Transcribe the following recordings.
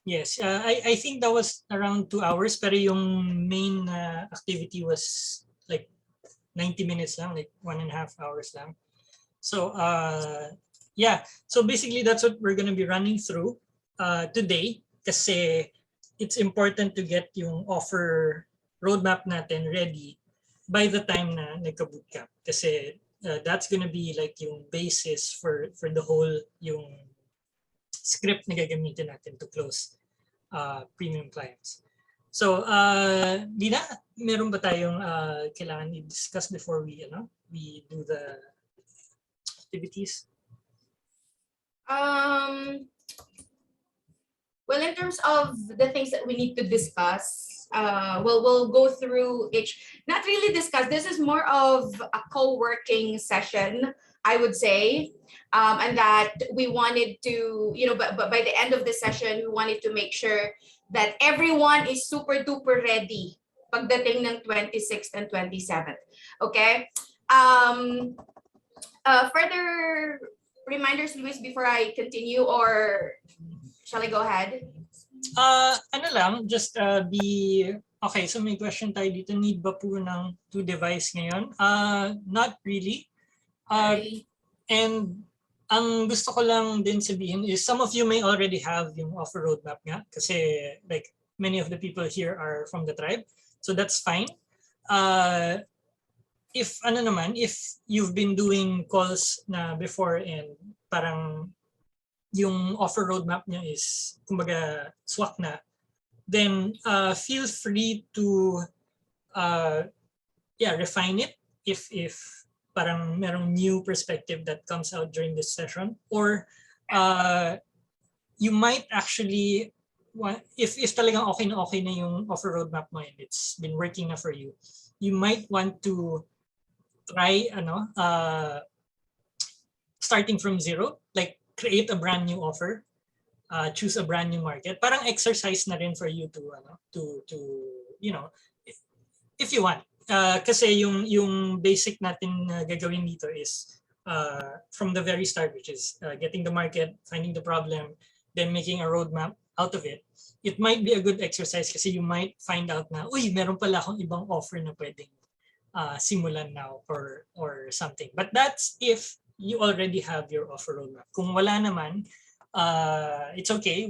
Yes, I think that was around 2 hours, pero yung main activity was like 90 minutes lang, like 1.5 hours lang. So yeah, so basically that's what we're gonna be running through today, kasi it's important to get yung offer roadmap natin ready by the time na nagka-bootcamp, kasi that's gonna be like yung basis for the whole yung script na gagamitin natin to close premium clients. So, Dina, meron ba tayong kailangan i-discuss before we do the activities? Well, in terms of the things that we need to discuss, we'll go through each. Not really discuss. This is more of a co-working session, I would say, and that we wanted to, but by the end of the session, we wanted to make sure that everyone is super duper ready pagdating ng 26th and 27th. Okay. Further reminders, Luis, before I continue, or shall I go ahead? Ano lang, just be okay. So may question tayo dito. Need ba po ng 2 device ngayon? Not really. And ang gusto ko lang din sabihin is some of you may already have yung offer roadmap nga, kasi like many of the people here are from the tribe, so that's fine. If you've been doing calls na before and parang yung offer roadmap niya is kumbaga swak na, then feel free to refine it if parang merong new perspective that comes out during this session, or you might actually if talagang okay na yung offer roadmap mo and it's been working na for you, you might want to try starting from zero, like create a brand new offer, choose a brand new market. Parang exercise na rin for you to if you want. Kasi yung basic natin gagawin dito is from the very start, which is getting the market, finding the problem, then making a roadmap out of it. It might be a good exercise kasi you might find out na, meron pala akong ibang offer na pwedeng simulan now or something. But that's if you already have your offer roadmap. Kung wala naman, it's okay.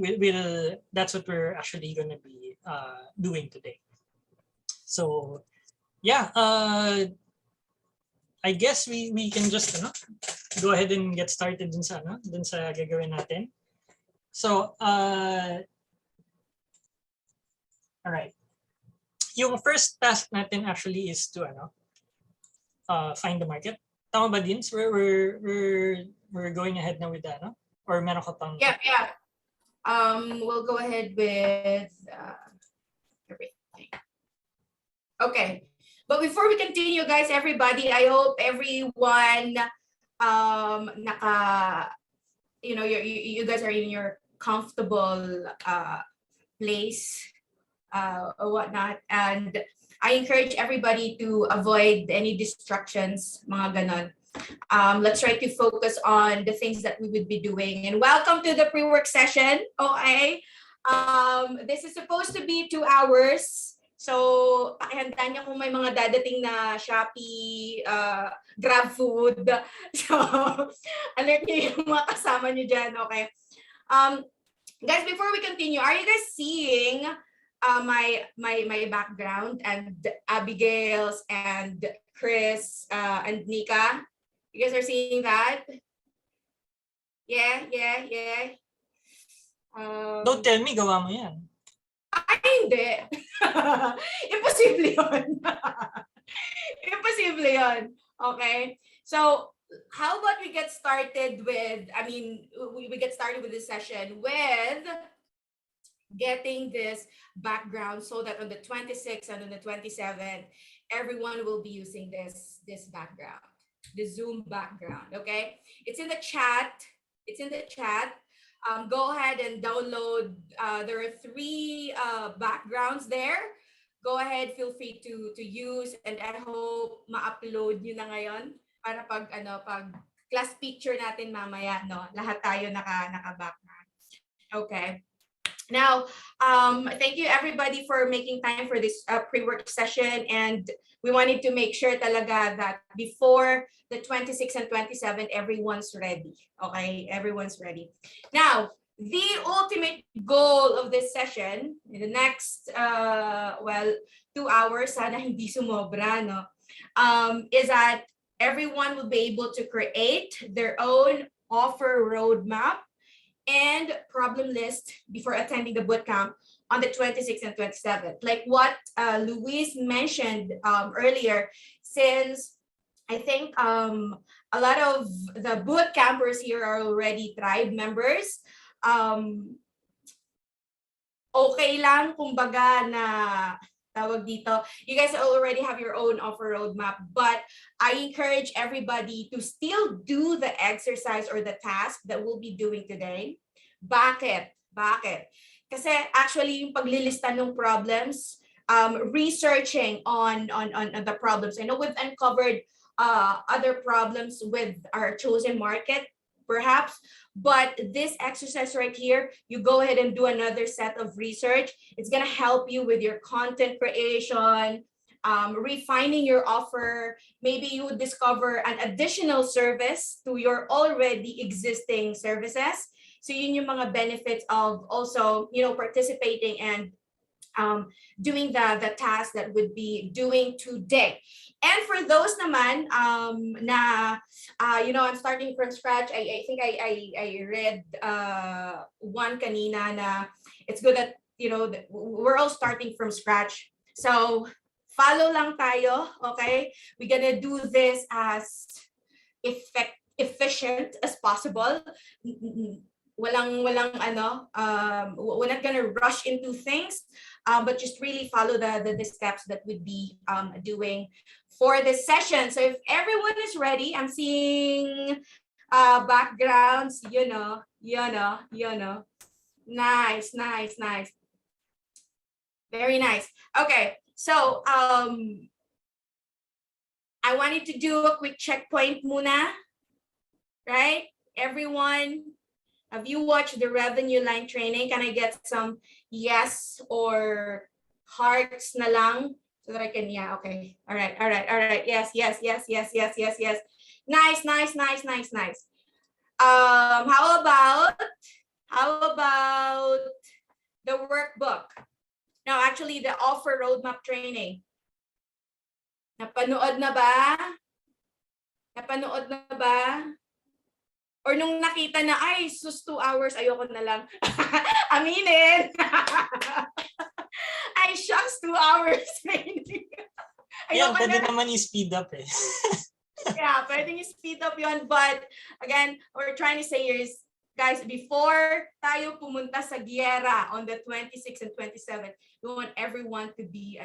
That's what we're actually going to be doing today. So yeah, I guess we can just go ahead and get started dun sa gagawin natin. So all right. Yung first task natin actually is to find the market. Tama ba, Dins? We're going ahead now with that, no? Or meron ka pang... Yeah. We'll go ahead with everything. Okay. But before we continue, guys, everybody, I hope everyone you guys are in your comfortable place or whatnot, and I encourage everybody to avoid any distractions, mga ganon. Let's try to focus on the things that we would be doing. And welcome to the pre-work session. Okay. This is supposed to be 2 hours. So, pakihanda niyo kung may mga dadating na Shopee, Grab food. So, alert niyo yung mga kasama niyo dyan, okay? Guys, before we continue, are you guys seeing my background and Abigail's and Chris and Nika? You guys are seeing that? Yeah. Don't tell me, gawa mo yan. Ay, hindi. Imposible yun. Imposible yun. Okay? So, how about we get started with, we get started with this session with getting this background so that on the 26th and on the 27th, everyone will be using this background, the Zoom background, okay? It's in the chat. Go ahead and download. There are 3 backgrounds there. Go ahead, feel free to use, and I hope ma-upload nyo na ngayon para pag class picture natin mamaya, no? Lahat tayo naka-background. Okay. Now, thank you everybody for making time for this pre-work session, and we wanted to make sure talaga that before the 26 and 27, everyone's ready. Okay, everyone's ready. Now, the ultimate goal of this session in the next, 2 hours, sana hindi sumobra, no? Is that everyone will be able to create their own offer roadmap and problem list before attending the bootcamp on the 26th and 27th. Like what Luis mentioned earlier, since I think a lot of the boot campers here are already tribe members. Okay lang kumbaga na tawag dito, you guys already have your own offer roadmap, but I encourage everybody to still do the exercise or the task that we'll be doing today. Bakit? Bakit? Kasi actually yung paglilista ng problems, researching on the problems. I know we've uncovered other problems with our chosen market, perhaps, but this exercise right here, you go ahead and do another set of research. It's going to help you with your content creation, refining your offer. Maybe you would discover an additional service to your already existing services. So yun yung mga benefits of also, participating and doing the task that would be doing today. And for those naman na I'm starting from scratch, I think I read one kanina na it's good that we're all starting from scratch. So follow lang tayo, okay? We're gonna do this as efficient as possible. We're not gonna rush into things, but just really follow the steps that we'd be doing for this session. So if everyone is ready, I'm seeing backgrounds, nice. Very nice. Okay, so I wanted to do a quick checkpoint muna, right? Everyone, have you watched the revenue line training? Can I get some yes or hearts na lang so that I can, yeah, okay. All right. Yes. Nice. How about the workbook? Now, actually, the offer roadmap training. Napanood na ba? Or nung nakita na, ay, sus 2 hours, ayoko na lang. Aminin. Ay, shucks, 2 hours training. Yan, pwede naman i-speed up eh. Yeah, pwedeng i-speed up yun. But again, what we're trying to say here is, guys, before tayo pumunta sa Giera on the 26th and 27th, we want everyone to be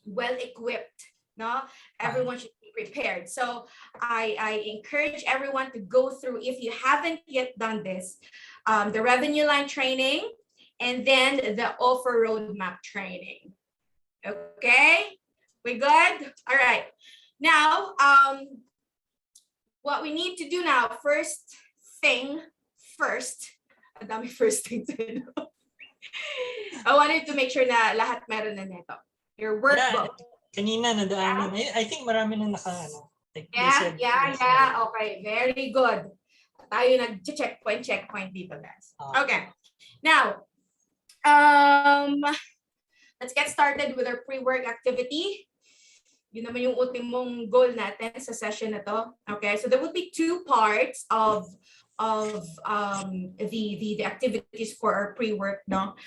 well-equipped. No, everyone should be prepared. So I encourage everyone to go through, if you haven't yet done this, the revenue line training and then the offer roadmap training. Okay, we good? All right. Now, what we need to do now, first thing first. Ang dami first things. I wanted to make sure na lahat meron na nito. Your workbook. Yeah. Kanina nadaanan. I think marami na like yeah. Okay, very good. Tayo nag-checkpoint dito, guys. Okay. Now, let's get started with our pre-work activity. Yun naman yung ultimong goal natin sa session na to. Okay, so there would be 2 parts of the activities for our pre-work, no?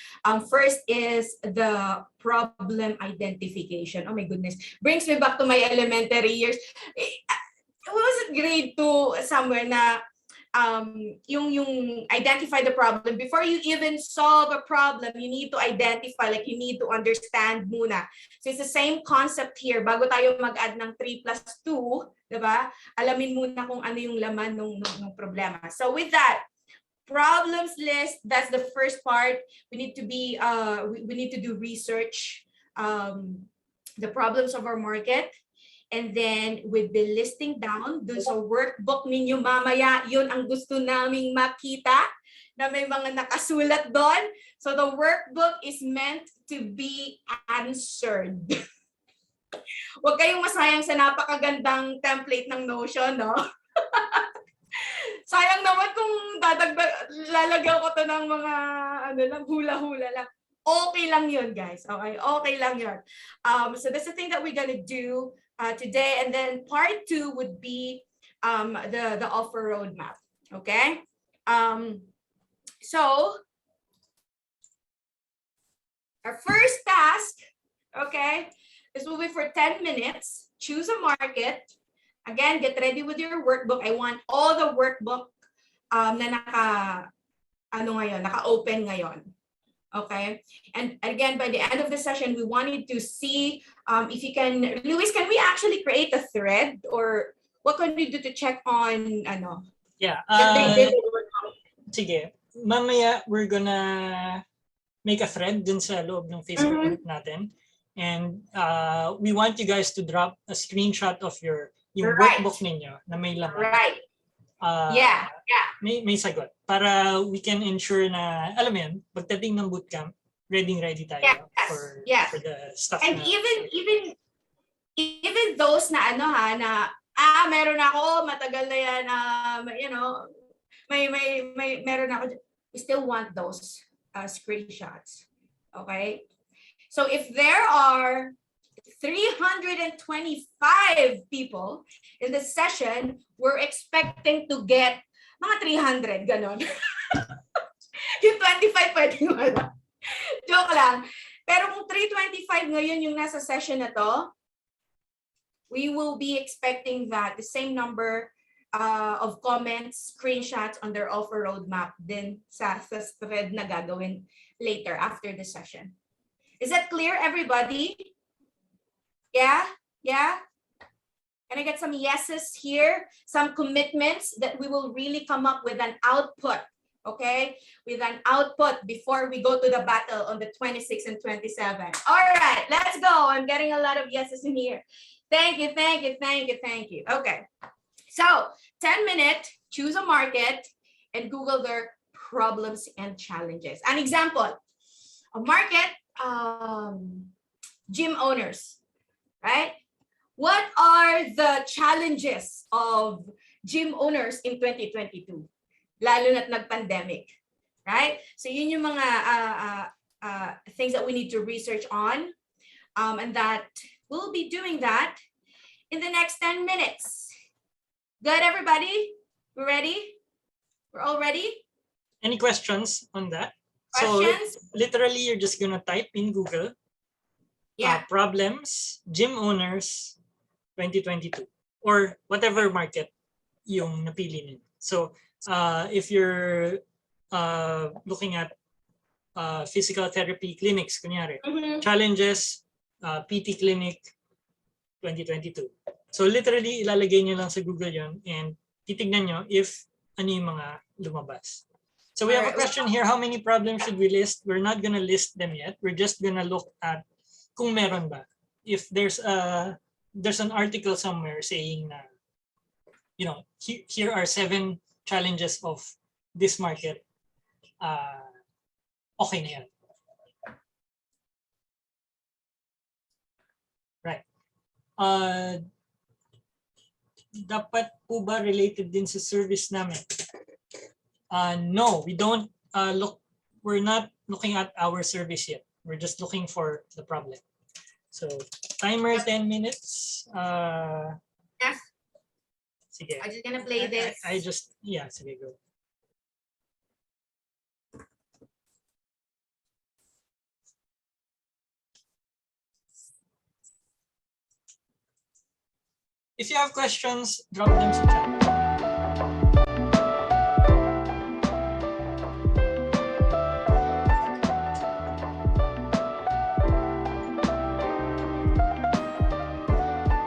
First is the problem identification. Oh my goodness, brings me back to my elementary years. Was it grade 2 somewhere na yung identify the problem before you even solve a problem? You need to identify, like you need to understand muna. So it's the same concept here. Bago tayo mag-add ng 3 plus 2, diba? Alamin muna kung ano yung laman ng problema. So with that, problems list, that's the first part. We need to be we need to do research, the problems of our market. And then we'll be listing down dun sa workbook ninyo mamaya, yun ang gusto naming makita. na may mga nakasulat doon. So the workbook is meant to be answered. Huwag kayong masayang sa napakagandang template ng Notion, no? Sayang naman kung lalagyan ko to ng mga hula-hula lang. Okay lang yun, guys. Okay, okay lang yun. So that's the thing that we're gonna do today. And then part 2 would be the offer roadmap. Okay? So our first task, okay, this will be for 10 minutes. Choose a market. Again, get ready with your workbook. I want all the workbook na naka-open ngayon. Okay? And again, by the end of the session, we wanted to see if you can, Luis, can we actually create a thread, or what can we do to check on, Yeah. that they did it? Sige. Mamaya, we're gonna make a thread dun sa loob ng Facebook group natin. And we want you guys to drop a screenshot of yung workbook ninyo na may laman. Right. Yeah. May sagot. Para we can ensure na, alam mo yun, pagdating ng bootcamp, ready tayo for the stuff. And even those na meron ako, matagal na yan, meron ako, we still want those screenshots. Okay? So if there are 325 people in the session, we're expecting to get mga 300, ganon. Yung 25 pwede wala. Joke lang. Pero kung 325 ngayon yung nasa session na to, we will be expecting that the same number of comments, screenshots on their offer roadmap din sa thread na gagawin later after the session. Is that clear, everybody? Yeah? Can I get some yeses here? Some commitments that we will really come up with an output, okay? With an output before we go to the battle on the 26th and 27th. All right, let's go. I'm getting a lot of yeses in here. Thank you. Okay, so 10-minute, choose a market, and Google their problems and challenges. An example, a market, gym owners, right? What are the challenges of gym owners in 2022? Lalo na't nag-pandemic, right? So yun yung mga things that we need to research on, and that we'll be doing that in the next 10 minutes. Good, everybody? We're ready? We're all ready? Any questions on that? Questions? So literally, you're just gonna type in Google, problems, gym owners, 2022, or whatever market yung napili niyo. So if you're looking at physical therapy clinics, kunyari, challenges, PT clinic, 2022. So literally, ilalagay niyo lang sa Google yon and titignan niyo if ano yung mga lumabas. So we have a question here, how many problems should we list? We're not gonna list them yet. We're just gonna look at kung meron ba. If there's an article somewhere saying na, here are 7 challenges of this market, okay na yan. Right. Dapat po ba related din sa service namin? No, we don't we're not looking at our service yet. We're just looking for the problem. So timer 10 minutes. Yes. Sige. I'm just gonna play this. Sige, go. If you have questions, drop them sa chat.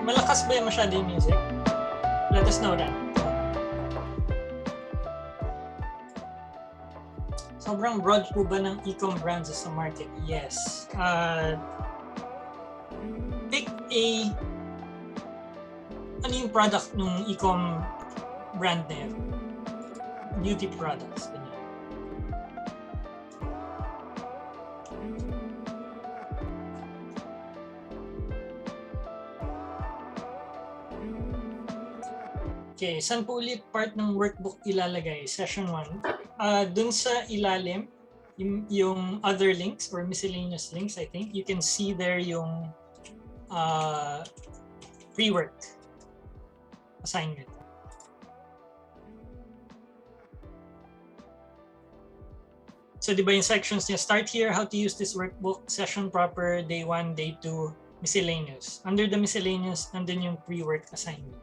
Malakas ba yung masyado yung music? Let us know rin. Sobrang broad po ba ng e-com brands sa market? Yes. Pick ano yung product ng e-com brand na yun? Beauty products. Okay, saan po ulit part ng workbook ilalagay? Session 1. Dun sa ilalim, yung other links or miscellaneous links, I think, you can see there yung pre-work assignment. So di ba yung sections niya, start here, how to use this workbook, session proper, day 1, day 2, miscellaneous. Under the miscellaneous, nandun yung pre-work assignment.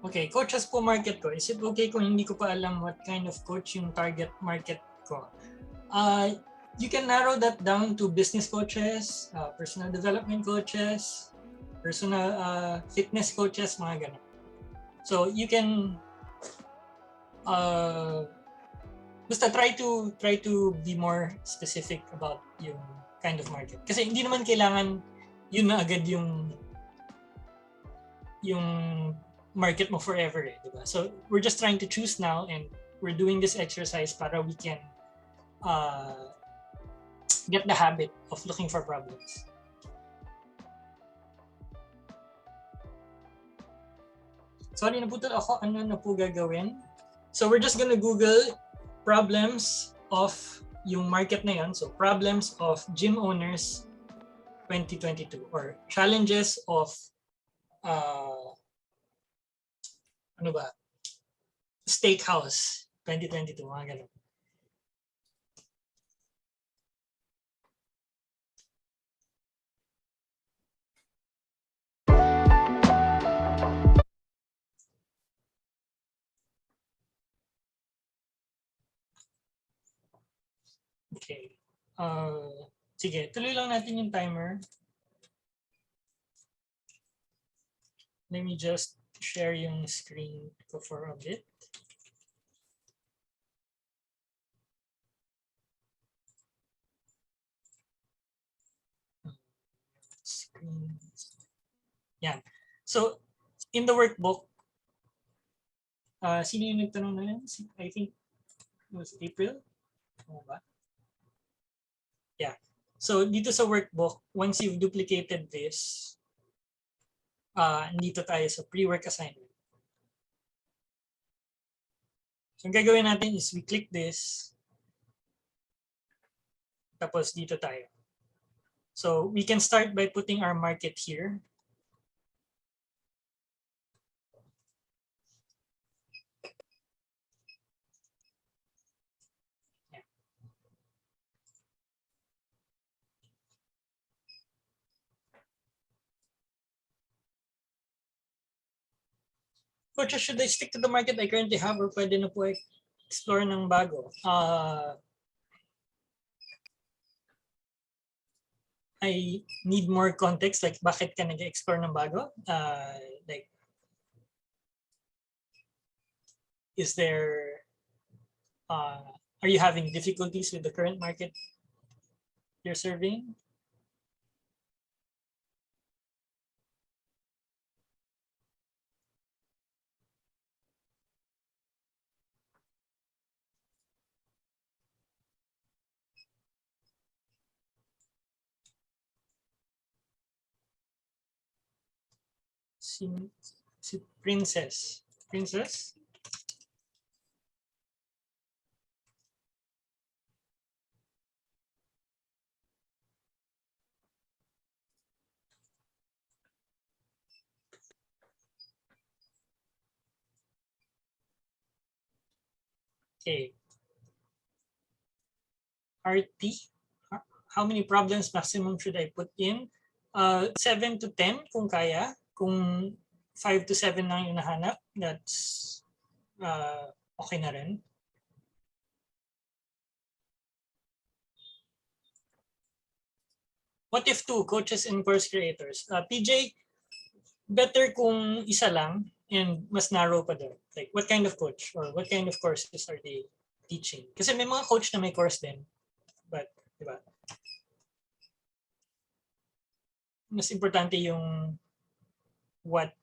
Okay, coaches po market ko. Is it okay kung hindi ko pa alam what kind of coach yung target market ko? You can narrow that down to business coaches, personal development coaches, personal fitness coaches, mga ganun. So you can basta try to be more specific about yung kind of market. Kasi hindi naman kailangan yun na agad yung market mo forever, eh, diba? So we're just trying to choose now, and we're doing this exercise para we can get the habit of looking for problems. Sorry, naputol ako. Ano na po gagawin? So we're just gonna Google problems of yung market na yun. So problems of gym owners 2022 or challenges of ano ba? Steakhouse 2022, mga ganun. Okay. Sige, tuloy lang natin yung timer. Let me just share yung screen ko for a bit. Screen. Yan. So, in the workbook, sino yung nagtanong na yan? I think it was April. Ano ba? Yeah. So, dito sa workbook, once you've duplicated this, dito tayo sa pre-work assignment. So, ang gagawin natin is we click this. Tapos dito tayo. So, we can start by putting our market here. Coach, should I stick to the market I currently have or pwede na po explore ng bago? I need more context, like bakit ka nag-explore ng bago? Like, is there, are you having difficulties with the current market you're serving? Si Princess. Princess? Okay. RT? How many problems maximum should I put in? 7 to 10 kung kaya. Kung 5 to 7 lang yung nahanap, that's okay na rin. What if 2 coaches and course creators? PJ, better kung isa lang and mas narrow pa doon. Like, what kind of coach or what kind of courses are they teaching? Kasi may mga coach na may course din. But, di ba? Mas importante yung what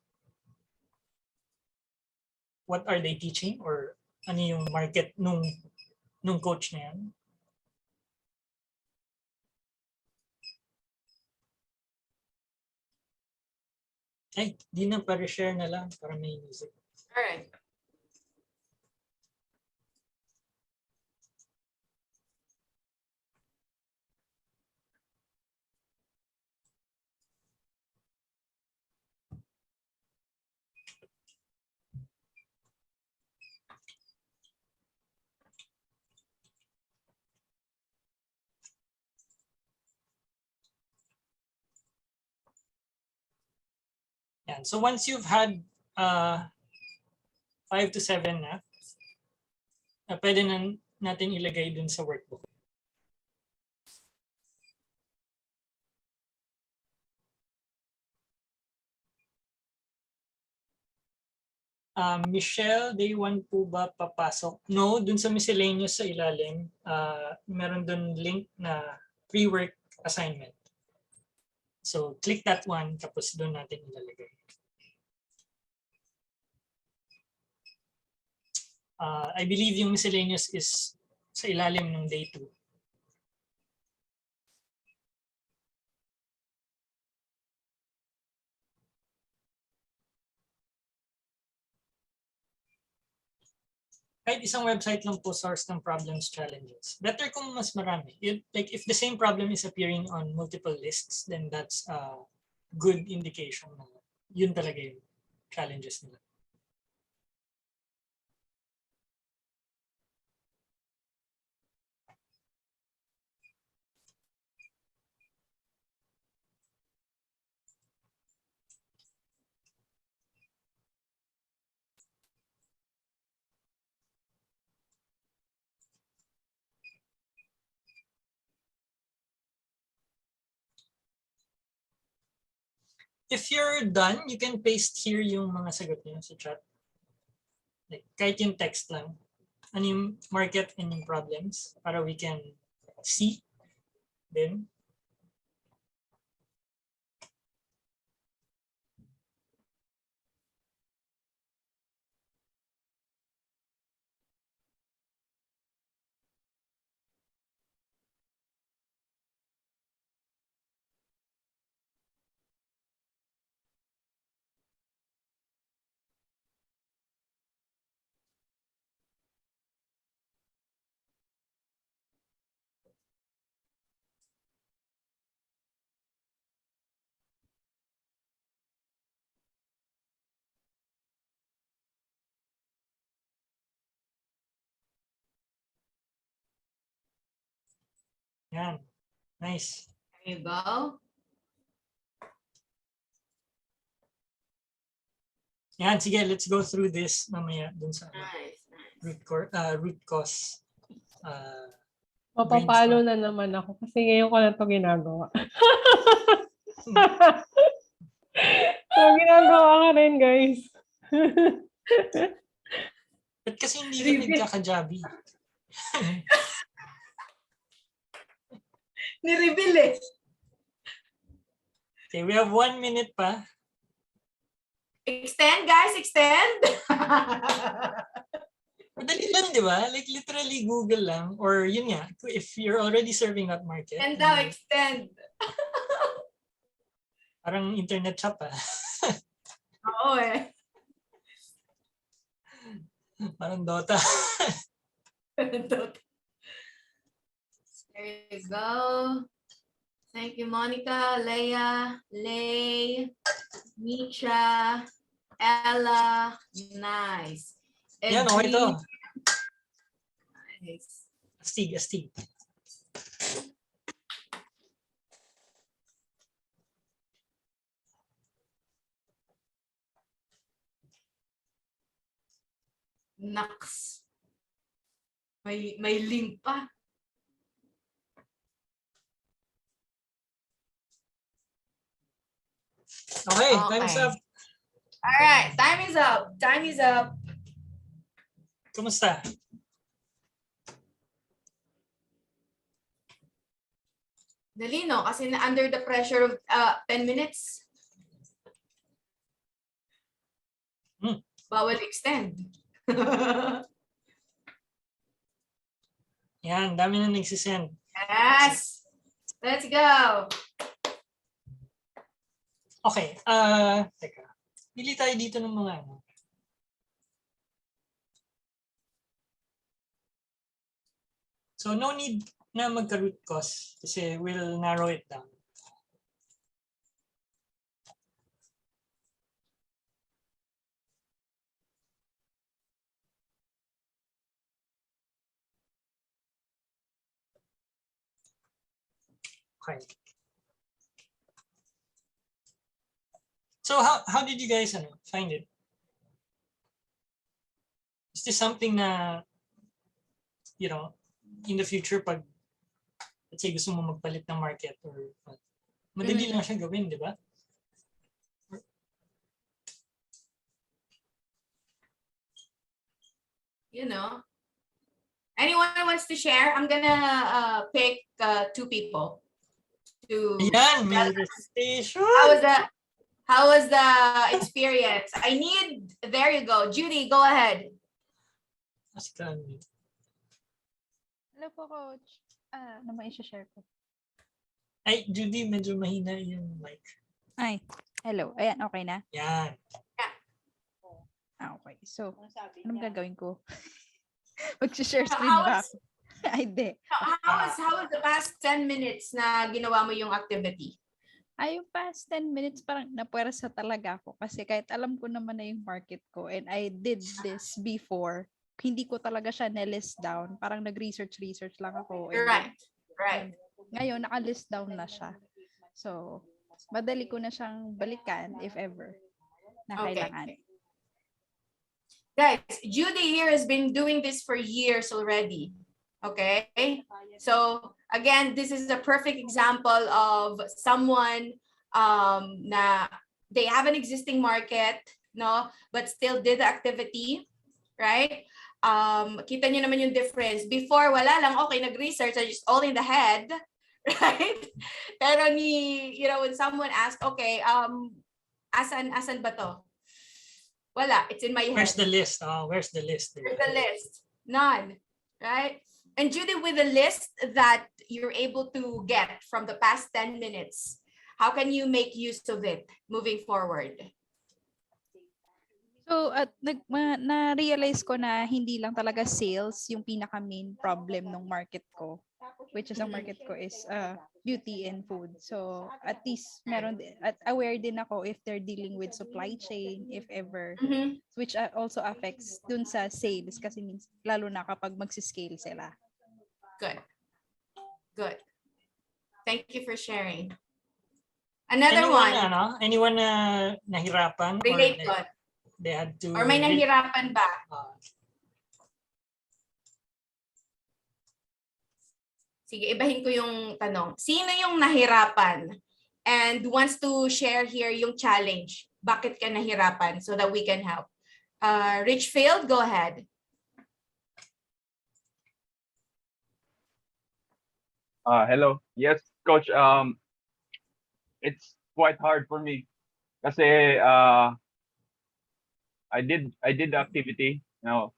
what are they teaching or ano yung market nung coach na yan? Ay, di na, pa-share na lang para may music. Alright. Yan. So once you've had 5 to 7 na, pwede na natin ilagay dun sa workbook. Michelle, day 1 po ba papasok? No, dun sa miscellaneous sa ilalim, meron dun link na pre-work assignment. So click that one, tapos dun natin ilalagay. I believe yung miscellaneous is sa ilalim ng day 2. Kahit isang website lang po source ng problems, challenges. Better kung mas marami. Like if the same problem is appearing on multiple lists, then that's a good indication na yun talaga yung challenges nila. If you're done, you can paste here yung mga sagot niyo sa chat. Like, kahit yung text lang. Ano yung market and yung problems para we can see them. Yan. Nice. There you go. Yan, sige, let's go through this mamaya dun sa Nice. root cause. Mapapalo na naman ako kasi ngayon ko na ito ginagawa. So, ginagawa ka rin, guys. But kasi hindi ka nagkakajabi. Ni-reveal eh. Okay, we have 1 minute pa. Extend, guys, extend. Madali lang, di ba? Like literally Google lang. Or yun nga, if you're already serving that market. And now extend. Parang internet shop Oo eh. Parang Dota. There you go. Thank you, Monica, Leia, Lay, Misha, Ella. Nice. Yan, okay to. Nice. Astig. Naks. May link pa. Okay, time's up. All right, time is up. Time is up. Kumusta? Dali, no? Kasi under the pressure of 10 minutes. Bawal extend. Yan, dami na nagsisend. Yes. Let's go. Okay, teka. Pili tayo dito ng mga ano. So no need na magka-root cause kasi we'll narrow it down. Okay. So how did you guys find it? Is this something na, you know, in the future pag let's say gusto mo magpalit ng market or madali lang siya gawin, di ba? You know, anyone wants to share? I'm gonna pick 2 people to. Yan, may registration. How was the experience? There you go. Judy, go ahead. Hello po, Coach. Ano ba i-share ko? Ay, Judy, medyo mahina yung mic. Ay, hello. Ayan, okay na? Yan. Okay. So, anong gagawin ko? Mag-share screen How ba was- ako? Ay, di. How was the past 10 minutes na ginawa mo yung activity? Ay, yung past 10 minutes, parang napuwersa talaga ako. Kasi kahit alam ko naman na yung market ko and I did this before, hindi ko talaga siya na-list down. Parang nag-research lang ako. And Right. Right. ngayon, naka-list down na siya. So, madali ko na siyang balikan if ever na Okay. kailangan. Guys, Judy here has been doing this for years already. Okay. So again, this is a perfect example of someone na they have an existing market, no, but still did the activity, right? Kita nyo naman yung difference. Before, wala lang, okay, nag-research, I just all in the head, right? Pero when someone asked, okay, asan ba to? Wala, it's in my head. Where's the list? Where's the list? Where's the list? None, right? And Judy, with the list that you're able to get from the past 10 minutes, how can you make use of it moving forward? So, at na-realize ko na hindi lang talaga sales yung pinaka-main problem ng market ko. Which is ang market ko is beauty and food. So, at least aware din ako if they're dealing with supply chain, if ever, which also affects dun sa sales kasi lalo na kapag magsiscale sila. Good. Thank you for sharing. Another one. Anyone nahirapan? Relate or doon. they had to... Or may nahirapan ba? Sige, ibahin ko yung tanong. Sino yung nahirapan and wants to share here yung challenge? Bakit ka nahirapan so that we can help? Richfield, go ahead. Hello. Yes, Coach. It's quite hard for me kasi I did the activity,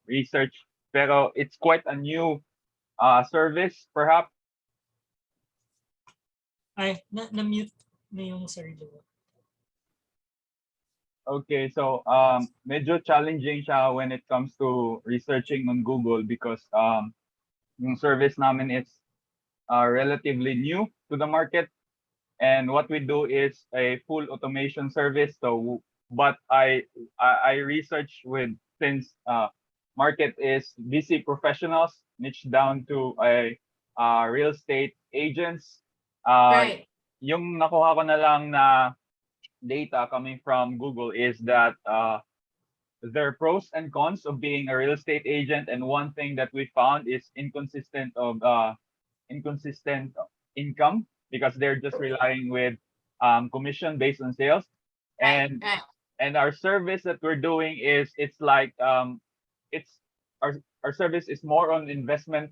research, pero it's quite a new service perhaps. Ay, na-mute na yung sarili mo. Okay, so medyo challenging siya when it comes to researching on Google because yung service namin is relatively new to the market, and what we do is a full automation service. So, but I research since market is busy professionals, niche down to a real estate agents. Right. Yung nakuha ko na lang na data coming from Google is that there are pros and cons of being a real estate agent, and one thing that we found is inconsistent income because they're just relying with commission based on sales. And our service that we're doing is it's like it's our service is more on investment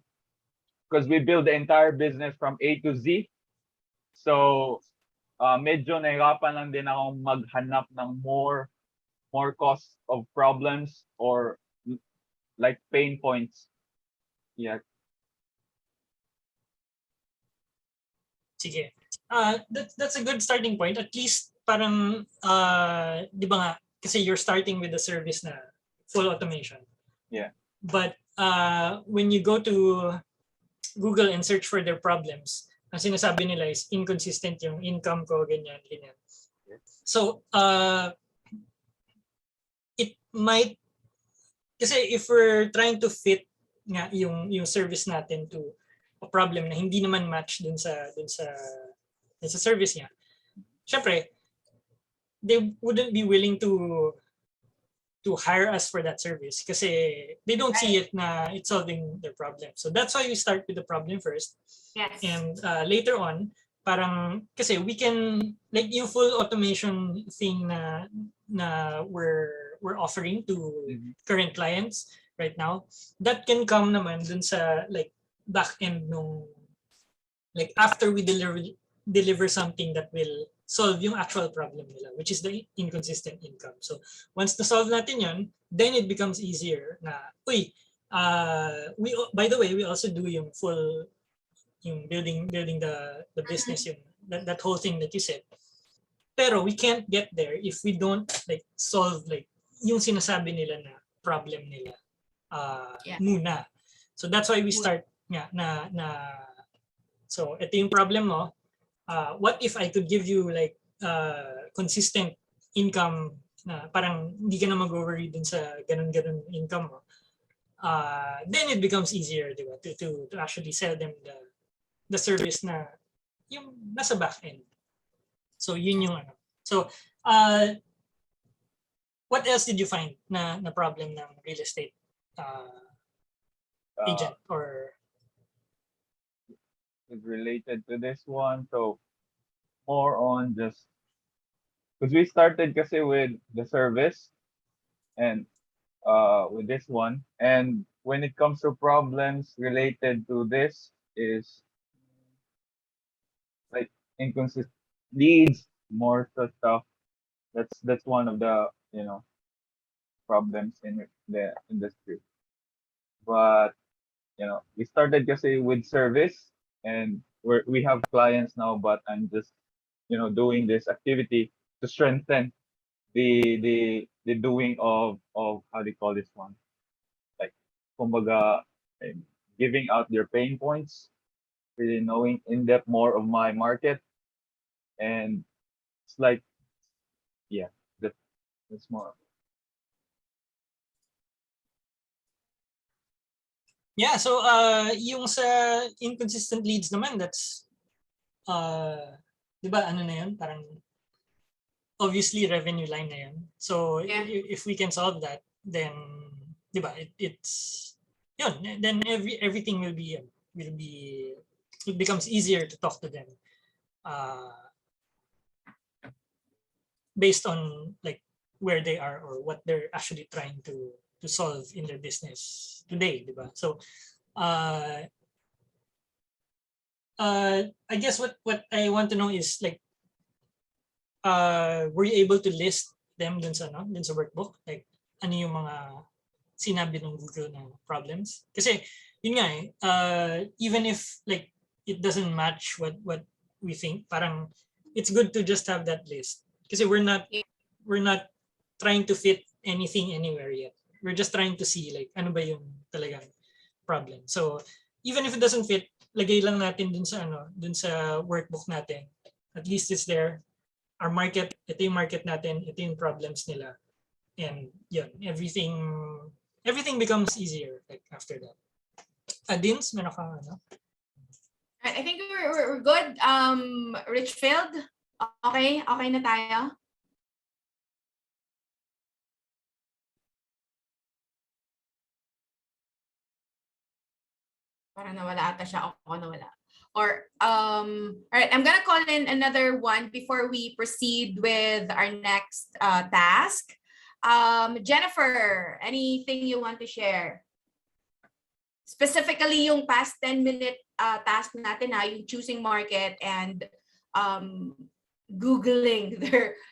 because we build the entire business from A to Z. So medyo nahirapan lang din akong maghanap ng more cost of problems or like pain points. Yeah. Sige. That's a good starting point. At least parang, di ba nga, kasi you're starting with a service na full automation. Yeah. But when you go to Google and search for their problems, ang sinasabi nila is inconsistent yung income ko, ganyan, ganyan. So, it might, kasi if we're trying to fit nga yung service natin to a problem na hindi naman match dun sa service niya, syempre, they wouldn't be willing to hire us for that service kasi they don't see it na it's solving their problem. So that's why we start with the problem first. Yes. And later on, parang kasi we can, like yung full automation thing na we're offering to current clients right now, that can come naman dun sa like back end nung, like after we deliver something that will solve yung actual problem nila, which is the inconsistent income. So once na-solve natin yun, then it becomes easier na, by the way, we also do yung full, yung building the business, yung that whole thing that you said. Pero we can't get there if we don't like solve like yung sinasabi nila na problem nila muna. So that's why we start na so ito yung problem mo. What if I could give you like consistent income na parang hindi ka na mag-worry dun sa ganun income mo. Then it becomes easier, di ba, to actually sell them the service na yung nasa back end. So yun yung ano. So what else did you find na problem ng real estate agent or related to this one? So more on just because we started kasi with the service and with this one, and when it comes to problems related to this is like inconsistent leads, more stuff. That's one of the problems in the industry. But we started kasi with service, and we have clients now, but I'm just doing this activity to strengthen the doing of how do you call this one, like kumbaga, giving out their pain points, really knowing in depth more of my market, and it's like that's more. Yeah, so yung sa inconsistent leads naman, that's 'di ba ano na yun, parang obviously revenue line na yun. So if we can solve that, then 'di ba, it's yun, then everything will be it becomes easier to talk to them based on like where they are or what they're actually trying to solve in their business today, di ba? So I guess what I want to know is like were you able to list them dun sa workbook, like ano yung mga sinabi ng Google na problems? Kasi yun nga even if like it doesn't match what we think, parang it's good to just have that list kasi we're not trying to fit anything anywhere yet. We're just trying to see like ano ba yung talagang problem. So even if it doesn't fit, lagay lang natin dun sa workbook natin. At least it's there. Our market, ito yung market natin, ito yung problems nila. And yun, everything becomes easier like after that. Adins, meron ka ano? I think we're good. Richfield, okay na tayo? Parang nawala ata siya. Ako nawala. Or, all right, I'm gonna call in another one before we proceed with our next task. Jennifer, anything you want to share? Specifically yung past 10-minute task natin yung choosing market and Googling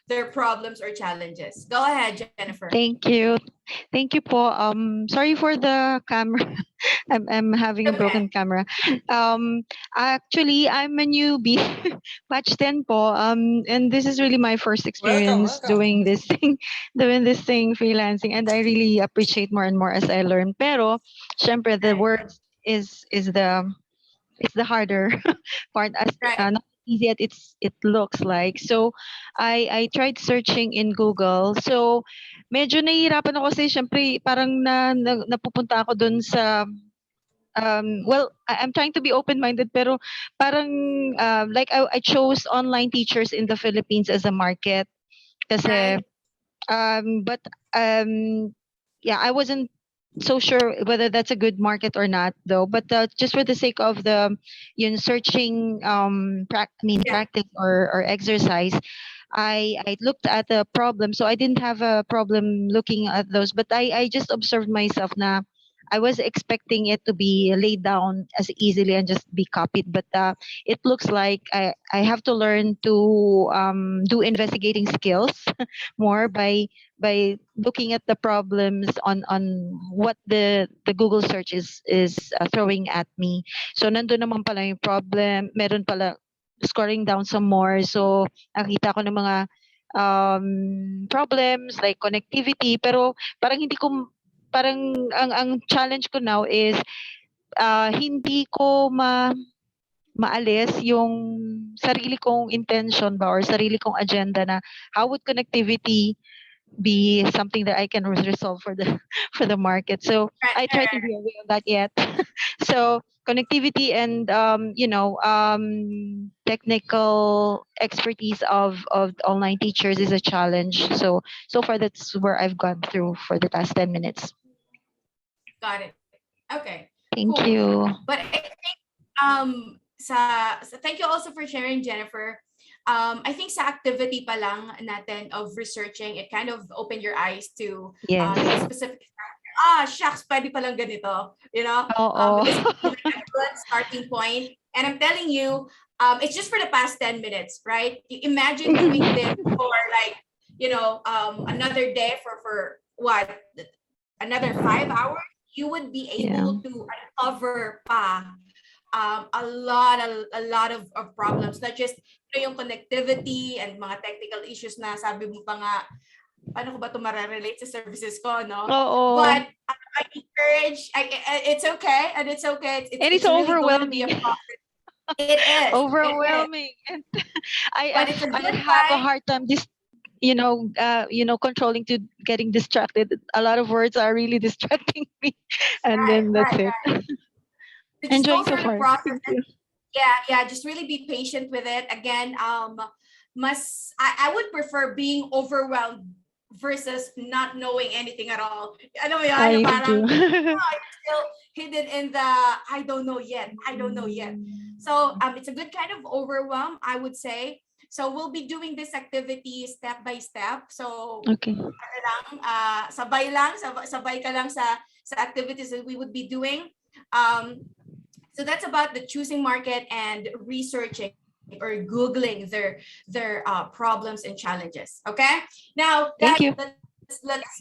their problems or challenges. Go ahead, Jennifer. Thank you. Thank you po. Sorry for the camera. I'm having a Okay. broken camera. Actually, I'm a newbie, batch 10 po. And this is really my first experience Welcome. doing this thing, freelancing, and I really appreciate more and more as I learn. Pero, syempre, the Right. words is the harder part, as Right. not easy as it looks like. So I tried searching in Google. So medyo nahihirapan ako kasi syempre parang napupunta ako dun sa well, I'm trying to be open-minded, pero parang like I chose online teachers in the Philippines as a market kasi Right. but yeah, I wasn't so sure whether that's a good market or not, though. But just for the sake of the searching Yeah. practice or exercise, I looked at the problem. So I didn't have a problem looking at those, but I just observed myself na I was expecting it to be laid down as easily and just be copied, but it looks like I have to learn to do investigating skills more by looking at the problems on what the Google search is throwing at me. So nandun naman pala yung problem, meron pala scoring down some more. So nakita ko ng mga problems like connectivity, pero parang hindi ko parang ang challenge ko now is hindi ko maalis yung sarili kong intention ba or sarili kong agenda na how would connectivity be something that I can resolve for the for the market. So I try to be aware of that yet. So connectivity and technical expertise of online teachers is a challenge. So far that's where I've gone through for the past 10 minutes. Got it. Okay. Thank Cool. you. But I think thank you also for sharing, Jennifer. I think sa activity pa lang natin of researching, it kind of opened your eyes to Yes. the specific shucks, pwede palang ganito, Oo. because it's like a good starting point. And I'm telling you, it's just for the past 10 minutes, right? You imagine doing this for like, another day for what, another 5 hours, you would be able to uncover a lot of problems, not just yung connectivity and mga technical issues na sabi mo pa nga, paano ko ba ito mararelate sa services ko, no? Oo. But I encourage, it's okay, and it's okay. It's really overwhelming. going to be a process. It is. Overwhelming. And I it's a good have a time. hard time controlling to getting distracted. A lot of words are really distracting me. And then that's it. So just Enjoying go so through the far. process. Yeah, just really be patient with it. Again, I would prefer being overwhelmed versus not knowing anything at all. Ano mo yan, yung parang, you're still hidden in the I don't know yet. So it's a good kind of overwhelm, I would say. So we'll be doing this activity step by step. So Okay. sabay ka lang sa activities that we would be doing. So that's about the choosing market and researching or Googling their problems and challenges. Okay. Now, Thank you. Let's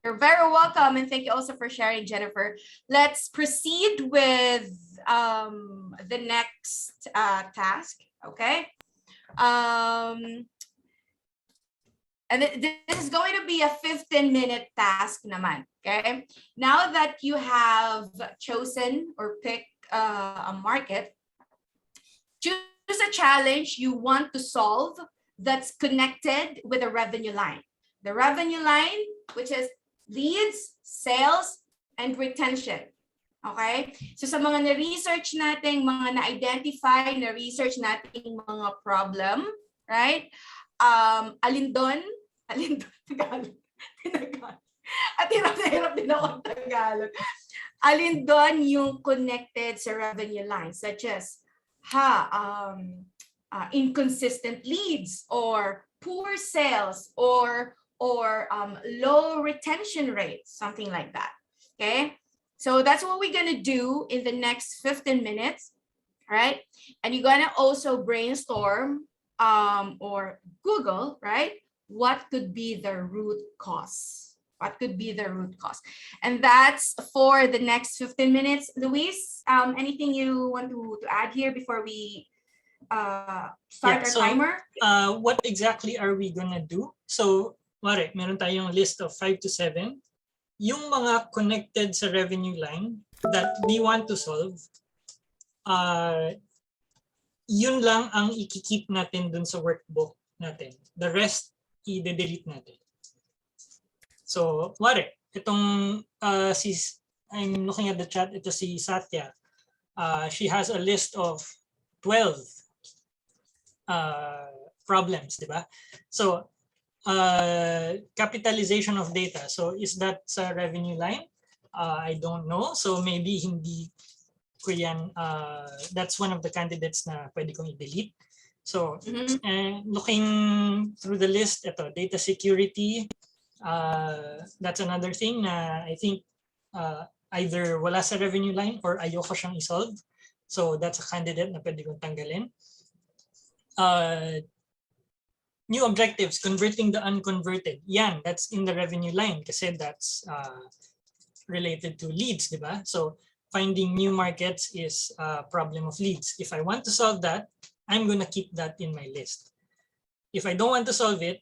you're very welcome, and thank you also for sharing, Jennifer. Let's proceed with the next task. Okay. And this is going to be a 15-minute task naman. Okay. Now that you have chosen or picked a market, choose a challenge you want to solve that's connected with a revenue line. The revenue line, which is leads, sales, and retention. Okay? So sa mga na-research nating, mga na-identify, na-research nating mga problem, right? Alin doon, Tagalog. At hirap din ako Tagalog. Alin doon yung connected sa revenue line, such as inconsistent leads or poor sales or low retention rates, something like that. Okay, so that's what we're gonna do in the next 15 minutes, right? And you're gonna also brainstorm or Google, right? What could be the root cause? What could be the root cause? And that's for the next 15 minutes. Luis, anything you want to add here before we start our so, timer? what exactly are we gonna do? So, meron tayong list of 5 to 7. Yung mga connected sa revenue line that we want to solve, yun lang ang ikikip natin dun sa workbook natin. The rest, i-delete natin. So, itong I'm looking at the chat, ito si Satya. She has a list of 12 problems, di ba? So, capitalization of data. So, is that sa revenue line? I don't know. So, maybe hindi ko yan, that's one of the candidates na pwede kong i-delete. So, looking through the list, ito, data security, that's another thing na I think either wala sa revenue line or ayoko siyang isolve. So, that's a candidate na pwede kong tanggalin. New objectives, converting the unconverted. Yan, that's in the revenue line kasi that's related to leads, di ba? So, finding new markets is a problem of leads. If I want to solve that, I'm gonna keep that in my list. If I don't want to solve it,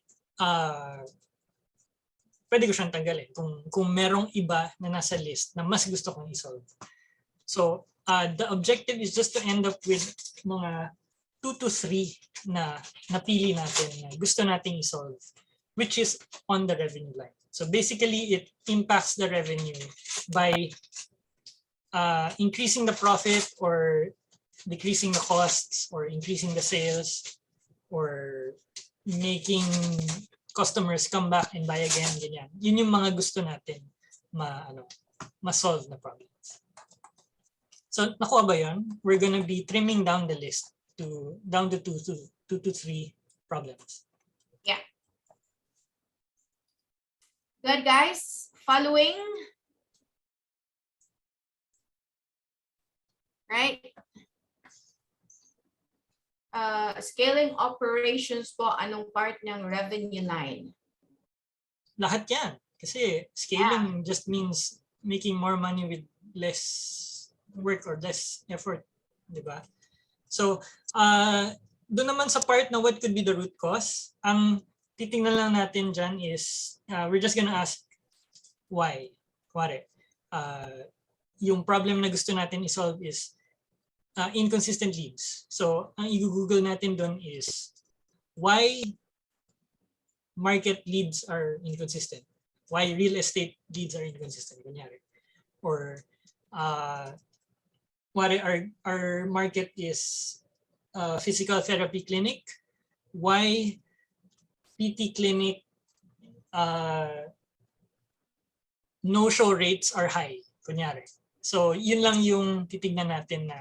pwede ko siyang tanggalin kung merong iba na nasa list na mas gusto kong i-solve. So, the objective is just to end up with mga 2 to 3 na napili natin na gusto nating i-solve, which is on the revenue line. So basically, it impacts the revenue by increasing the profit or decreasing the costs or increasing the sales or making customers come back and buy again, ganyan. Yun yung mga gusto natin ma-solve na problems. So nakuha ba yun? We're gonna be trimming down the list down to 2 to 3 problems. Yeah. Good, guys. Following. Right? Scaling operations po, anong part ng revenue line? Lahat yan. Kasi scaling just means making more money with less work or less effort. Diba? So, doon naman sa part na what could be the root cause, ang titingnan lang natin dyan is, we're just gonna ask why. Yung problem na gusto natin i-solve is inconsistent leads. So, ang i-google natin doon is why market leads are inconsistent. Why real estate leads are inconsistent. Kunyari. Or what our market is physical therapy clinic. Why PT clinic no-show rates are high. Kunyari. So, yun lang yung titignan natin na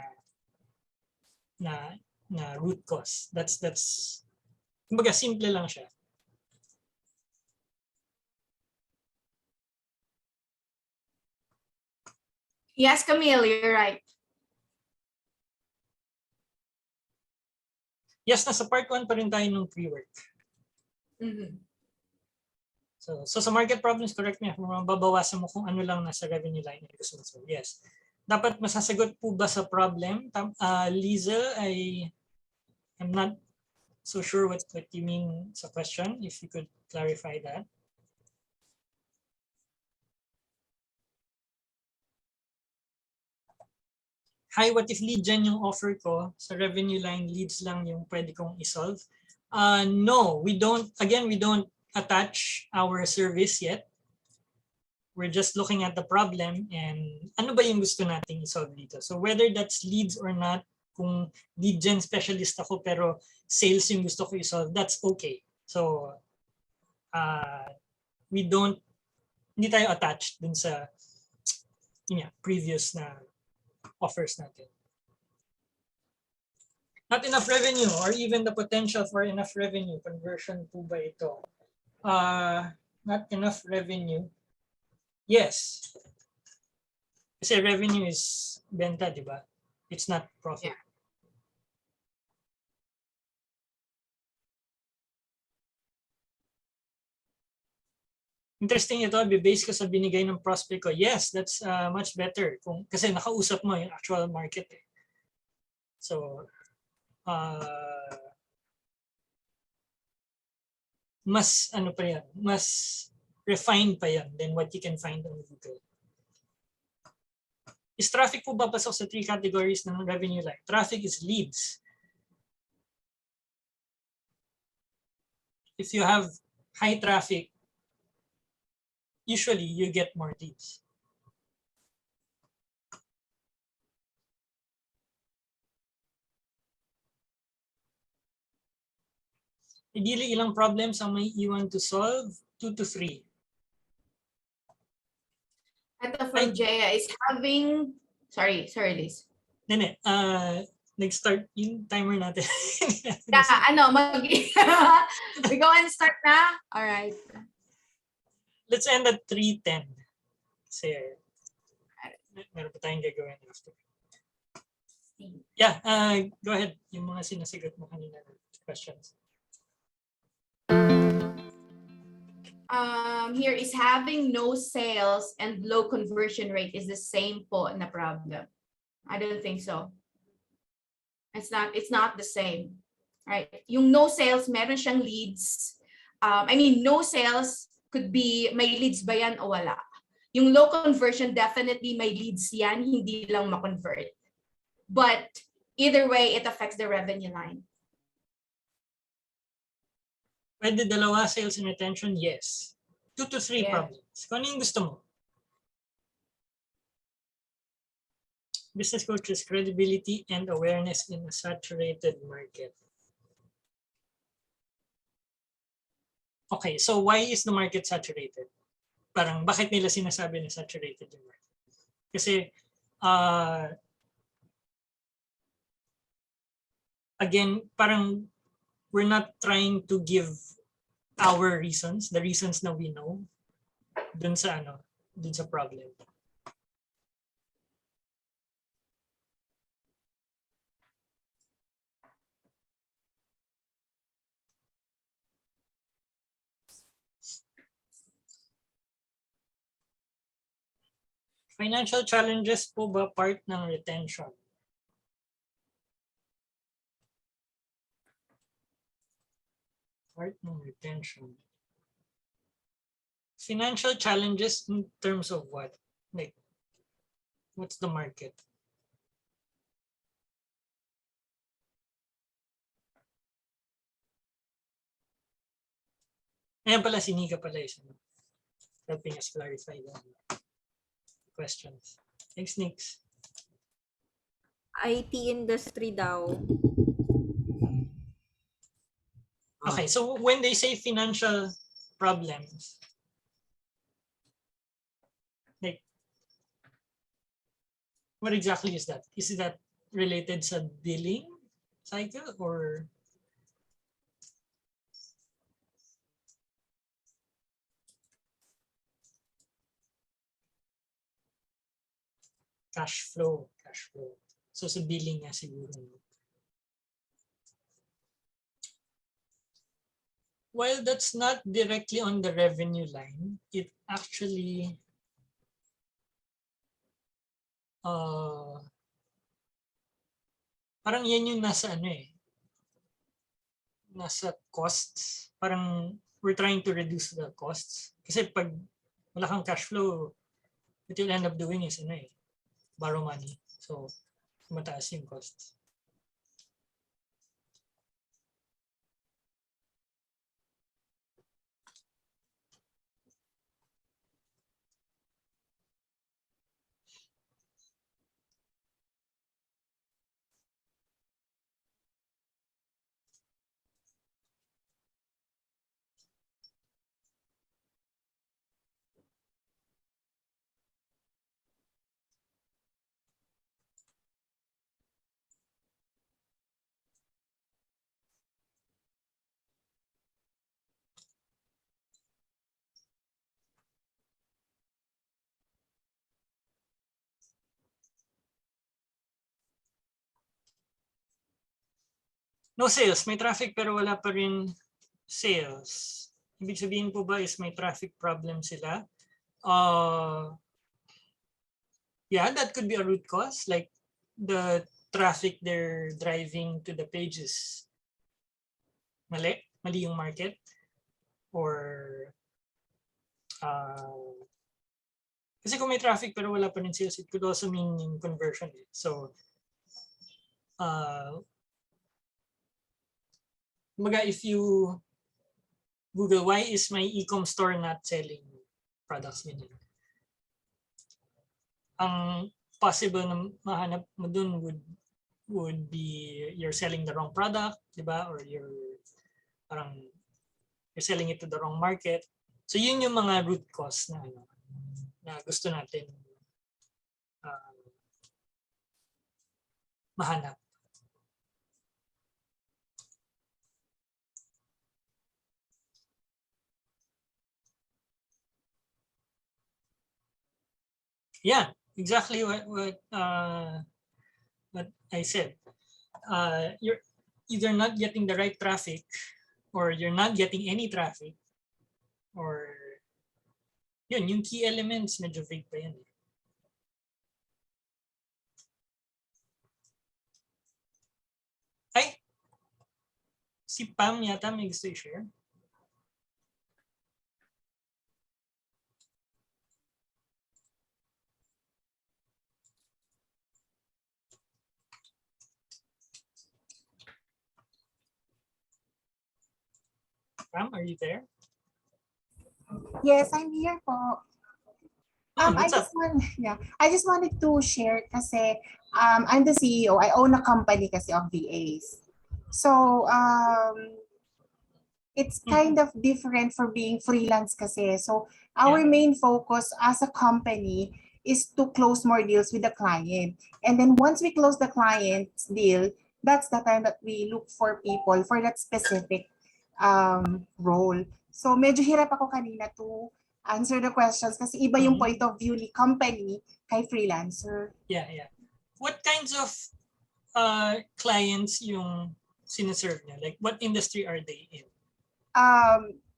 root cause. That's kumbaga simple lang siya. Yes, Camille, you're right. Yes, nasa part 1 pa rin tayo ng pre-work. So sa market problems, correct me kung mababawasan mo kung ano lang nasa revenue line. So yes. Dapat masasagot po ba sa problem? Liesel, I'm not so sure what you mean sa question. If you could clarify that. Hi, what if lead gen yung offer ko? Sa revenue line, leads lang yung pwede kong isolve. No, we don't. Again, we don't attach our service yet. We're just looking at the problem and ano ba yung gusto nating isolve dito. So whether that's leads or not, kung lead gen specialist ako pero sales yung gusto ko isolve, that's okay. So hindi tayo attached dun sa previous na offers natin. Not enough revenue or even the potential for enough revenue. Conversion po ba ito? Not enough revenue. Yes. Kasi revenue is benta, di ba? It's not profit. Yeah. interesting ito, base ko sa binigay ng prospect ko. Yes, that's much better kasi nakausap mo yung actual market. So, mas ano pa yan, mas refined pa yan than what you can find on Google. Is traffic po papasok sa 3 categories ng revenue line? Traffic is leads. If you have high traffic, usually you get more leads. Ideally, ilang problems ang may iwan to solve? 2 to 3. Ito from Jaya is having, sorry Liz. Nene, nag-start yung timer natin. We go and start na? All right. Let's end at 3:10. Kasi meron pa tayong gagawin after. Yeah, go ahead. Yung mga sinasagot mo kanina questions. Here is having no sales and low conversion rate is the same po na problem. I don't think so. It's not the same, right? Yung no sales, meron siyang leads. No sales could be may leads ba yan o wala. Yung low conversion, definitely may leads yan, hindi lang ma-convert. But either way, it affects the revenue line. Pwede dalawa, sales and retention? Yes. 2 to 3 problems. Kung ano yung gusto mo. Business coaches, credibility and awareness in a saturated market. Okay, so why is the market saturated? Parang bakit nila sinasabi na saturated yung market? Kasi again, parang we're not trying to give our reasons, the reasons na we know dun sa problem. Financial challenges po ba part ng retention? Part ng retention. Financial challenges in terms of what? Like, what's the market? Ayan pala, si Nika pala is helping us clarify the questions. Thanks, Nix. IT industry daw. Okay, so when they say financial problems, like, what exactly is that? Is that related sa billing cycle or? Cash flow. So sa billing niya siguro. While that's not directly on the revenue line, it actually parang yan yung nasa nasa costs. Parang we're trying to reduce the costs. Kasi pag wala kang cash flow, what you'll end up doing is borrow money. So mataas yung costs. No sales, may traffic pero wala pa rin sales. Ibig sabihin po ba is may traffic problem sila? Yeah, that could be a root cause. Like the traffic they're driving to the pages. Mali yung market. Or kasi kung may traffic pero wala pa rin sales, it could also mean yung conversion. So if you Google, why is my e-com store not selling products ganyan? Ang possible na mahanap mo dun would be you're selling the wrong product, di ba? Or you're selling it to the wrong market. So yun yung mga root cause na gusto natin mahanap. Yeah, exactly what I said. You're either not getting the right traffic, or you're not getting any traffic, or yung key elements medyo vague pa yan. Ay, si Pam yata may gusto i-share. Pam, are you there? Yes, I'm here po. What's up? I just wanted to share kasi I'm the CEO. I own a company kasi of VAs. So it's kind of different for being freelance kasi. So our main focus as a company is to close more deals with the client. And then once we close the client's deal, that's the time that we look for people for that specific role. So medyo hirap ako kanina to answer the questions kasi iba yung point of view ni company kay freelancer. Yeah. What kinds of clients yung sinaserve niya? Like what industry are they in?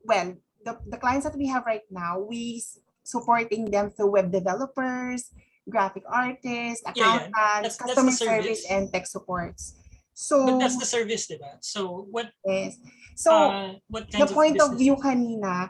Well, the clients that we have right now, we supporting them through web developers, graphic artists, accountants, That's customer the service, and tech supports. So, but that's the service, diba? So what? Yes. So what kinds the point of view businesses? kanina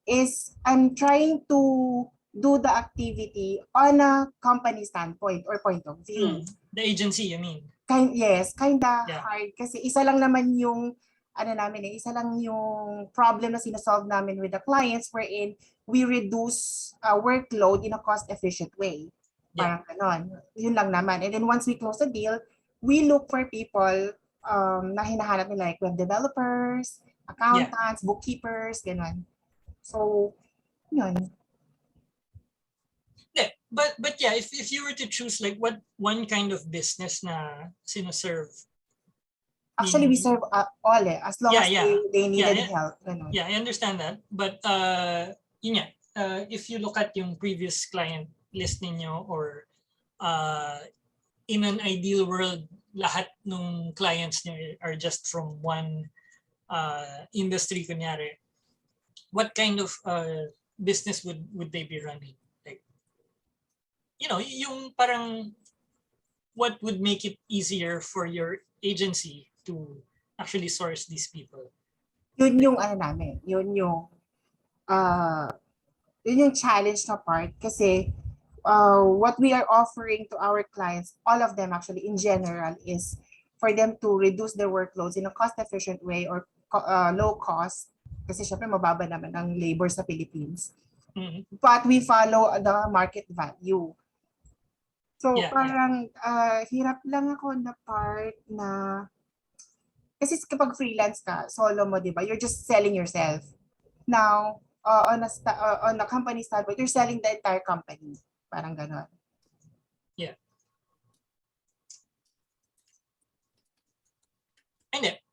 is I'm trying to do the activity on a company standpoint or point of view. The agency, you mean? Yes, kinda Yeah. hard kasi isa lang naman yung isa lang yung problem na sinasolve namin with the clients wherein we reduce workload in a cost-efficient way. Parang ganon. Yun lang naman. And then once we close the deal, we look for people na hinahanap nila like web developers, accountants, bookkeepers, ganon. So, yun. Yeah, but yeah, if you were to choose like what one kind of business na sinaserve. Actually, we serve all as long as they needed help. Ganon. Yeah, I understand that. But yun if you look at yung previous client list ninyo or in an ideal world, lahat ng clients nyo are just from one industry kunyari, what kind of business would they be running? Like, yung parang what would make it easier for your agency to actually source these people? Yun yung namin. Yun yung challenge na part kasi what we are offering to our clients, all of them actually in general, is for them to reduce their workloads in a cost-efficient way or low cost kasi syempre mababa naman ang labor sa Philippines. But we follow the market value. So parang hirap lang ako na part na kasi kapag freelance ka, solo mo, di ba? You're just selling yourself. Now, on a company standpoint, you're selling the entire company. Parang ganon. Yeah.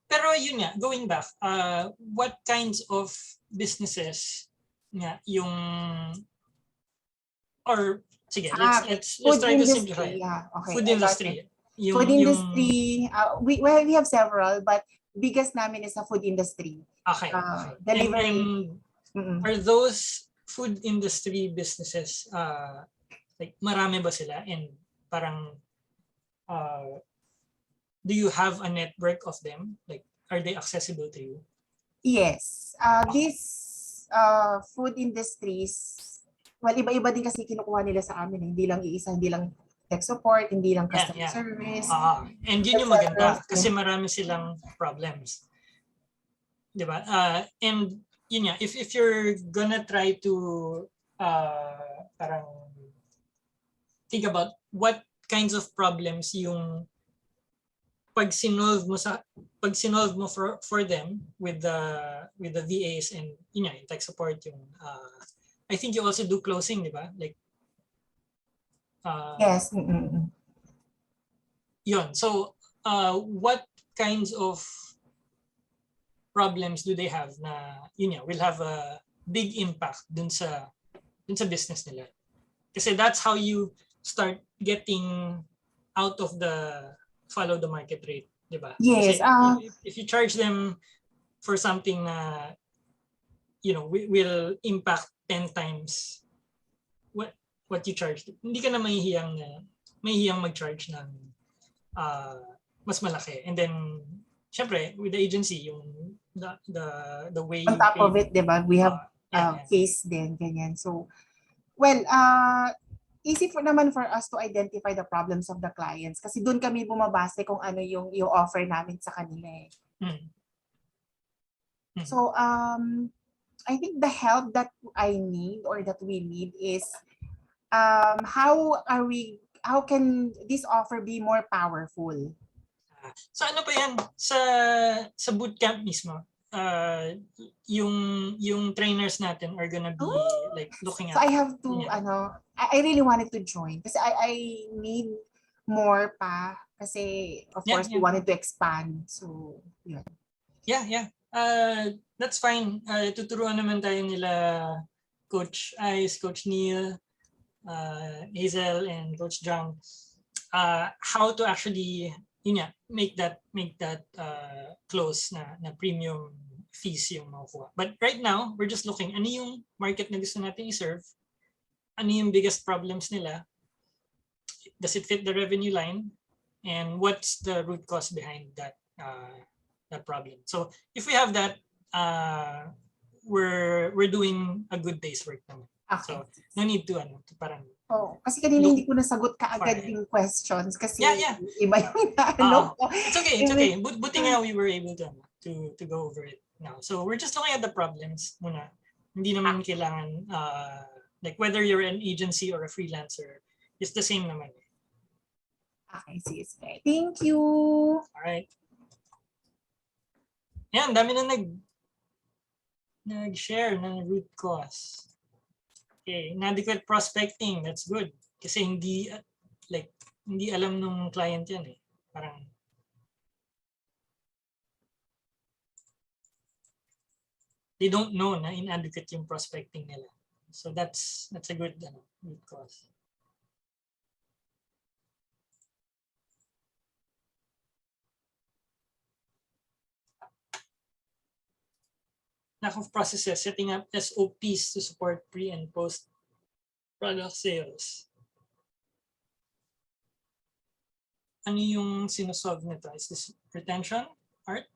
Pero yun nga, going back, what kinds of businesses nga yung or sige, let's try to simplify. Yeah, okay. Food industry. Food industry, we have several, but biggest namin is sa food industry. Okay. Delivery. And Mm-mm. Are those food industry businesses, like marami ba sila? And parang, do you have a network of them? Like, are they accessible to you? Yes. These food industries, well, iba-iba din kasi kinukuha nila sa amin. Hindi lang iisa, hindi lang tech support, hindi lang customer Yeah. service. And yun yung maganda kasi marami silang problems. Diba? And yun nga, if you're gonna try to parang think about what kinds of problems yung pag sinolve mo for them with the VAs and yun nga, yung tech support, yung I think you also do closing, di ba? Like Yes. Yun. So what kinds of problems do they have na yun nga, will have a big impact dun sa business nila? Kasi that's how you start getting out of the follow the market rate, di ba? Yes. Kasi if you charge them for something na will impact 10 times what you charge, hindi ka na mahihiyang mag-charge ng mas malaki. And then syempre with the agency, yung the way on top of it, di ba? We have case din, ganyan. So, well, easy naman for us to identify the problems of the clients kasi doon kami bumabase kung ano yung offer namin sa kanila eh. So, I think the help that I need or that we need is how can this offer be more powerful? So ano pa yan? Sa bootcamp mismo, yung trainers natin are gonna be like looking at. So I have to, I really wanted to join kasi I need more pa kasi of course we wanted to expand. So, yun. Yeah. That's fine. Tuturuan naman tayo nila Coach Ice, Coach Neil, Hazel, and Coach Jang how to actually make that close na premium fees yung makukuha. But right now, we're just looking ano yung market na gusto natin i-serve, ano yung biggest problems nila, does it fit the revenue line, and what's the root cause behind that problem. So if we have that, we're doing a good day's work naman. Okay. So no need to parang kasi kanina hindi ko nasagot kaagad yung questions kasi iba yung It's okay. Buti nga we were able to go over it now. So we're just looking at the problems muna. Hindi naman kailangan like whether you're an agency or a freelancer, it's the same naman. Okay, sige. Thank you. All right. Yan, dami na nag-share ng root cause. Okay, inadequate prospecting, that's good. Kasi hindi alam nung client yan eh. Parang they don't know na inadequate yung prospecting nila. So that's a good root cause. Lack of processes, setting up SOPs to support pre and post product sales. Ano yung sinosolve nito? Is this retention? Art?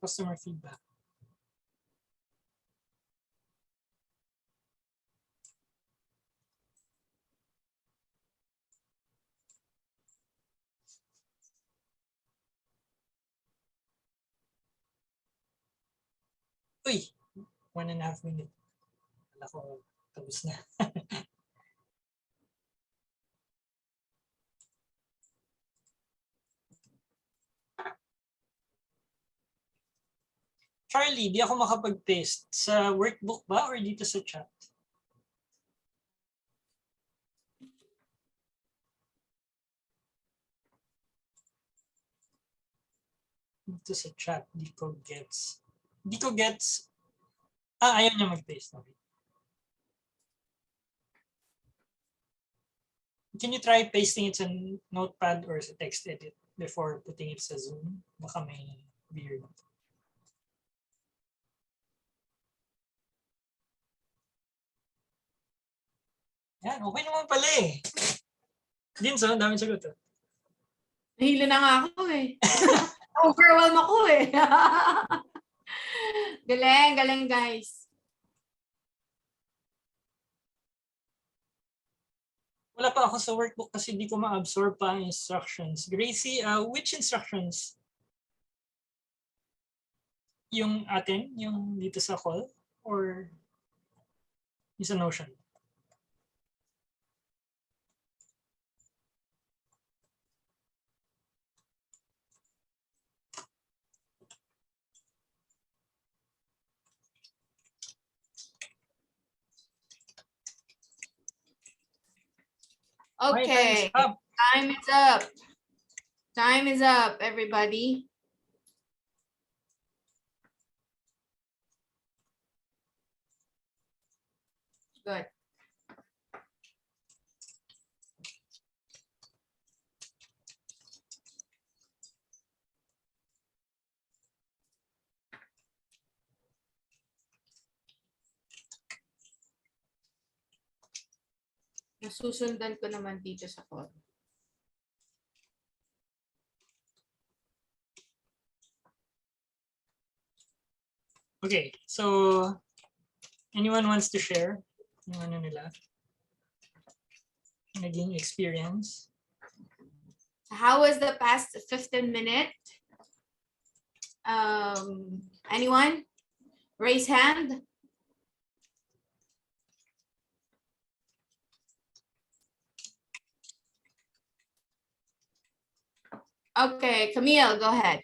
Customer feedback. Uy, 1.5 minutes. Wala ko, tapos na. Charlie, di ako makapag-paste. Sa workbook ba or dito sa chat? Dito sa chat, Dico gets. Ayaw niya mag-paste. Okay. Can you try pasting it sa notepad or sa text edit before putting it sa Zoom? Baka may weird. Yan, okay naman pala eh. Din so, daming sagot. Nahilo na nga ako eh. Overwhelm ako eh. Galing guys. Wala pa ako sa workbook kasi di ko ma-absorb pa ang instructions. Gracie, which instructions? Yung atin? Yung dito sa call? Or yung sa Notion? Okay. Time is up. Time is up, everybody. Good. Nasusundan ko naman dito sa call. Okay, so anyone wants to share yung ano nila? Naging experience? How was the past 15 minutes? Anyone? Raise hand. Okay, Camille, go ahead.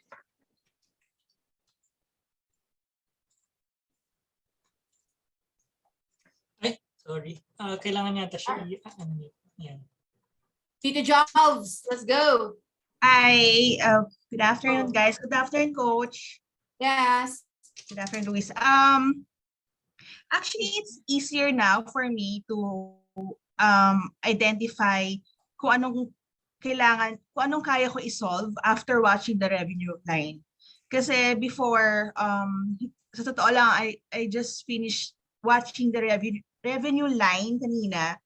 Sorry. Kailangan yata siya yan. Tito Jobs, let's go. Hi, good afternoon, guys. Good afternoon, Coach. Yes. Good afternoon, Luis. Actually, it's easier now for me to identify kung anong kaya ko i-solve after watching the revenue line. Kasi before, sa totoo lang, I just finished watching the revenue line kanina.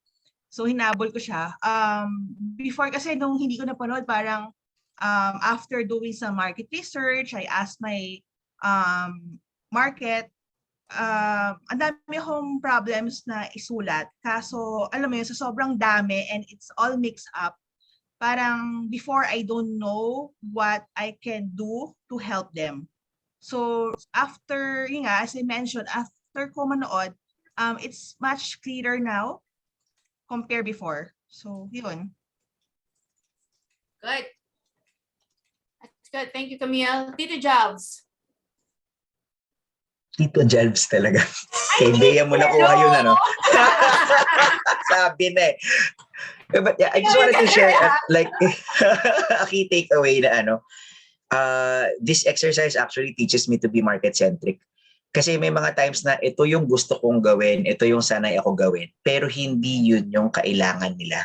So hinabol ko siya. Before kasi nung hindi ko napanood, parang after doing some market research, I asked my market, ang dami akong problems na isulat. Kaso, alam mo yun, sa sobrang dami and it's all mixed up, parang before I don't know what I can do to help them. So after, yun nga, as I mentioned, after ko manood, it's much clearer now compared before. So, yun. Good. That's good. Thank you, Camille. Tito Jobs. Tito Jalbs talaga. Kay Bea mo nakuha yun, ano? Sabi na eh. But yeah, I just wanted to share like a key takeaway na ano. This exercise actually teaches me to be market-centric. Kasi may mga times na ito yung gusto kong gawin, ito yung sanay ako gawin, pero hindi yun yung kailangan nila.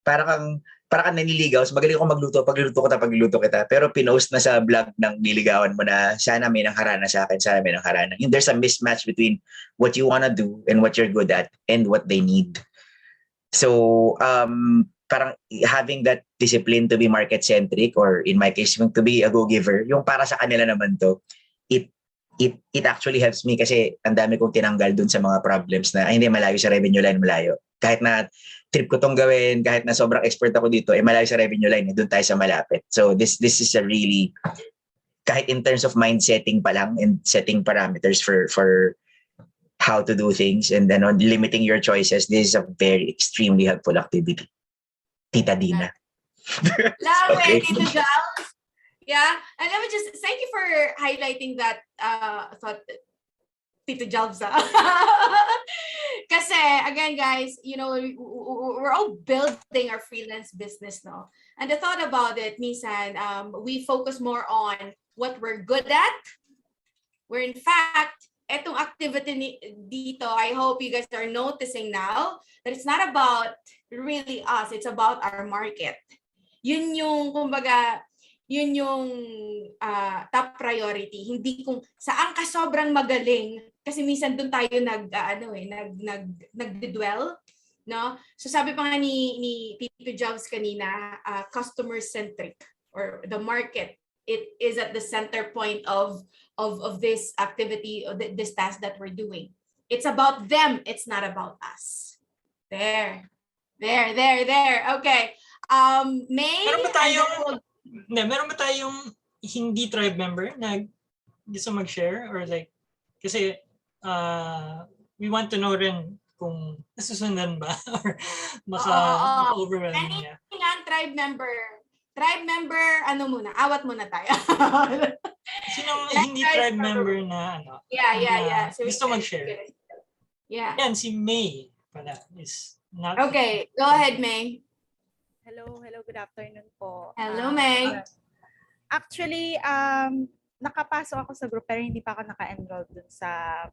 Parang kang naniligaw, so magaling ako magluto, pagluluto kita, pero pinost na sa vlog ng niligawan mo na sana may nangharana sa akin, sana may nangharana. There's a mismatch between what you wanna do and what you're good at and what they need. So, parang having that discipline to be market-centric, or in my case, to be a go-giver, yung para sa kanila naman to, it actually helps me kasi ang dami kong tinanggal dun sa mga problems na hindi malayo sa revenue line, malayo. Kahit na trip ko tong gawin, kahit na sobrang expert ako dito, malayo sa revenue line, dun tayo sa malapit. So this is a really, kahit in terms of mind setting pa lang and setting parameters for how to do things and then limiting your choices, this is a very extremely helpful activity. Tita Dina. Love Okay. it, Tito Jobs. Yeah, and let me just thank you for highlighting that thought, Tito Jobs. Kasi again, guys, you know, we're all building our freelance business, no? And the thought about it, minsan, we focus more on what we're good at, where in fact, etong activity dito, I hope you guys are noticing now that it's not about really us, it's about our market. Yun yung, kumbaga, yun yung top priority. Hindi kung saan ka sobrang magaling, kasi minsan doon tayo nagdedwell, no? So sabi pa nga ni Tito Jobs kanina, customer centric or the market, it is at the center point of this activity, or this task that we're doing. It's about them, it's not about us. There. Okay. May meron ba tayong hindi tribe member na gusto mag-share, or like, kasi we want to know rin kung nasusundan ba or maka-overwhelming niya. Tribe member, ano muna, awat muna tayo. Sinong hindi tribe member na Yeah. So gusto mag-share? Yeah. Yan, si May pala is not. Okay, go ahead, May. Hello, good afternoon po. Hello, May. Actually, nakapasok ako sa group pero hindi pa ako naka-enroll dun sa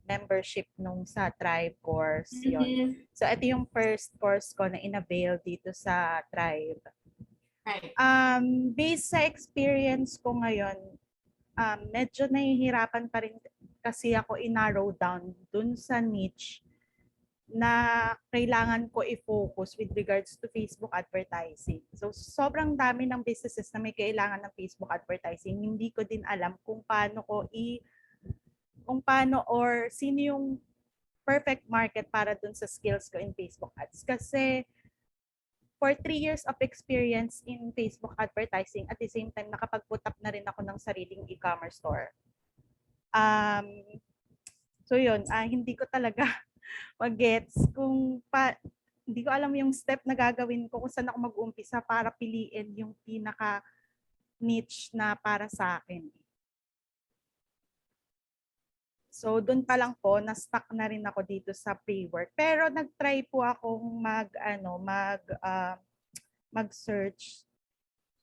membership nung sa Tribe course. Yun. So, ito yung first course ko na in-avail dito sa Tribe. Right. Based sa experience ko ngayon, medyo nahihirapan pa rin kasi ako i-narrow down dun sa niche na kailangan ko i-focus with regards to Facebook advertising. So, sobrang dami ng businesses na may kailangan ng Facebook advertising. Hindi ko din alam kung paano or sino yung perfect market para dun sa skills ko in Facebook ads. Kasi for 3 years of experience in Facebook advertising, at the same time, nakapag-put up na rin ako ng sariling e-commerce store. So yun, hindi ko talaga mag-gets hindi ko alam yung step na gagawin ko kung saan ako mag-umpisa para piliin yung pinaka niche na para sa akin. So doon pa lang po, na-stuck na rin ako dito sa Prework. Pero nag-try po akong mag-search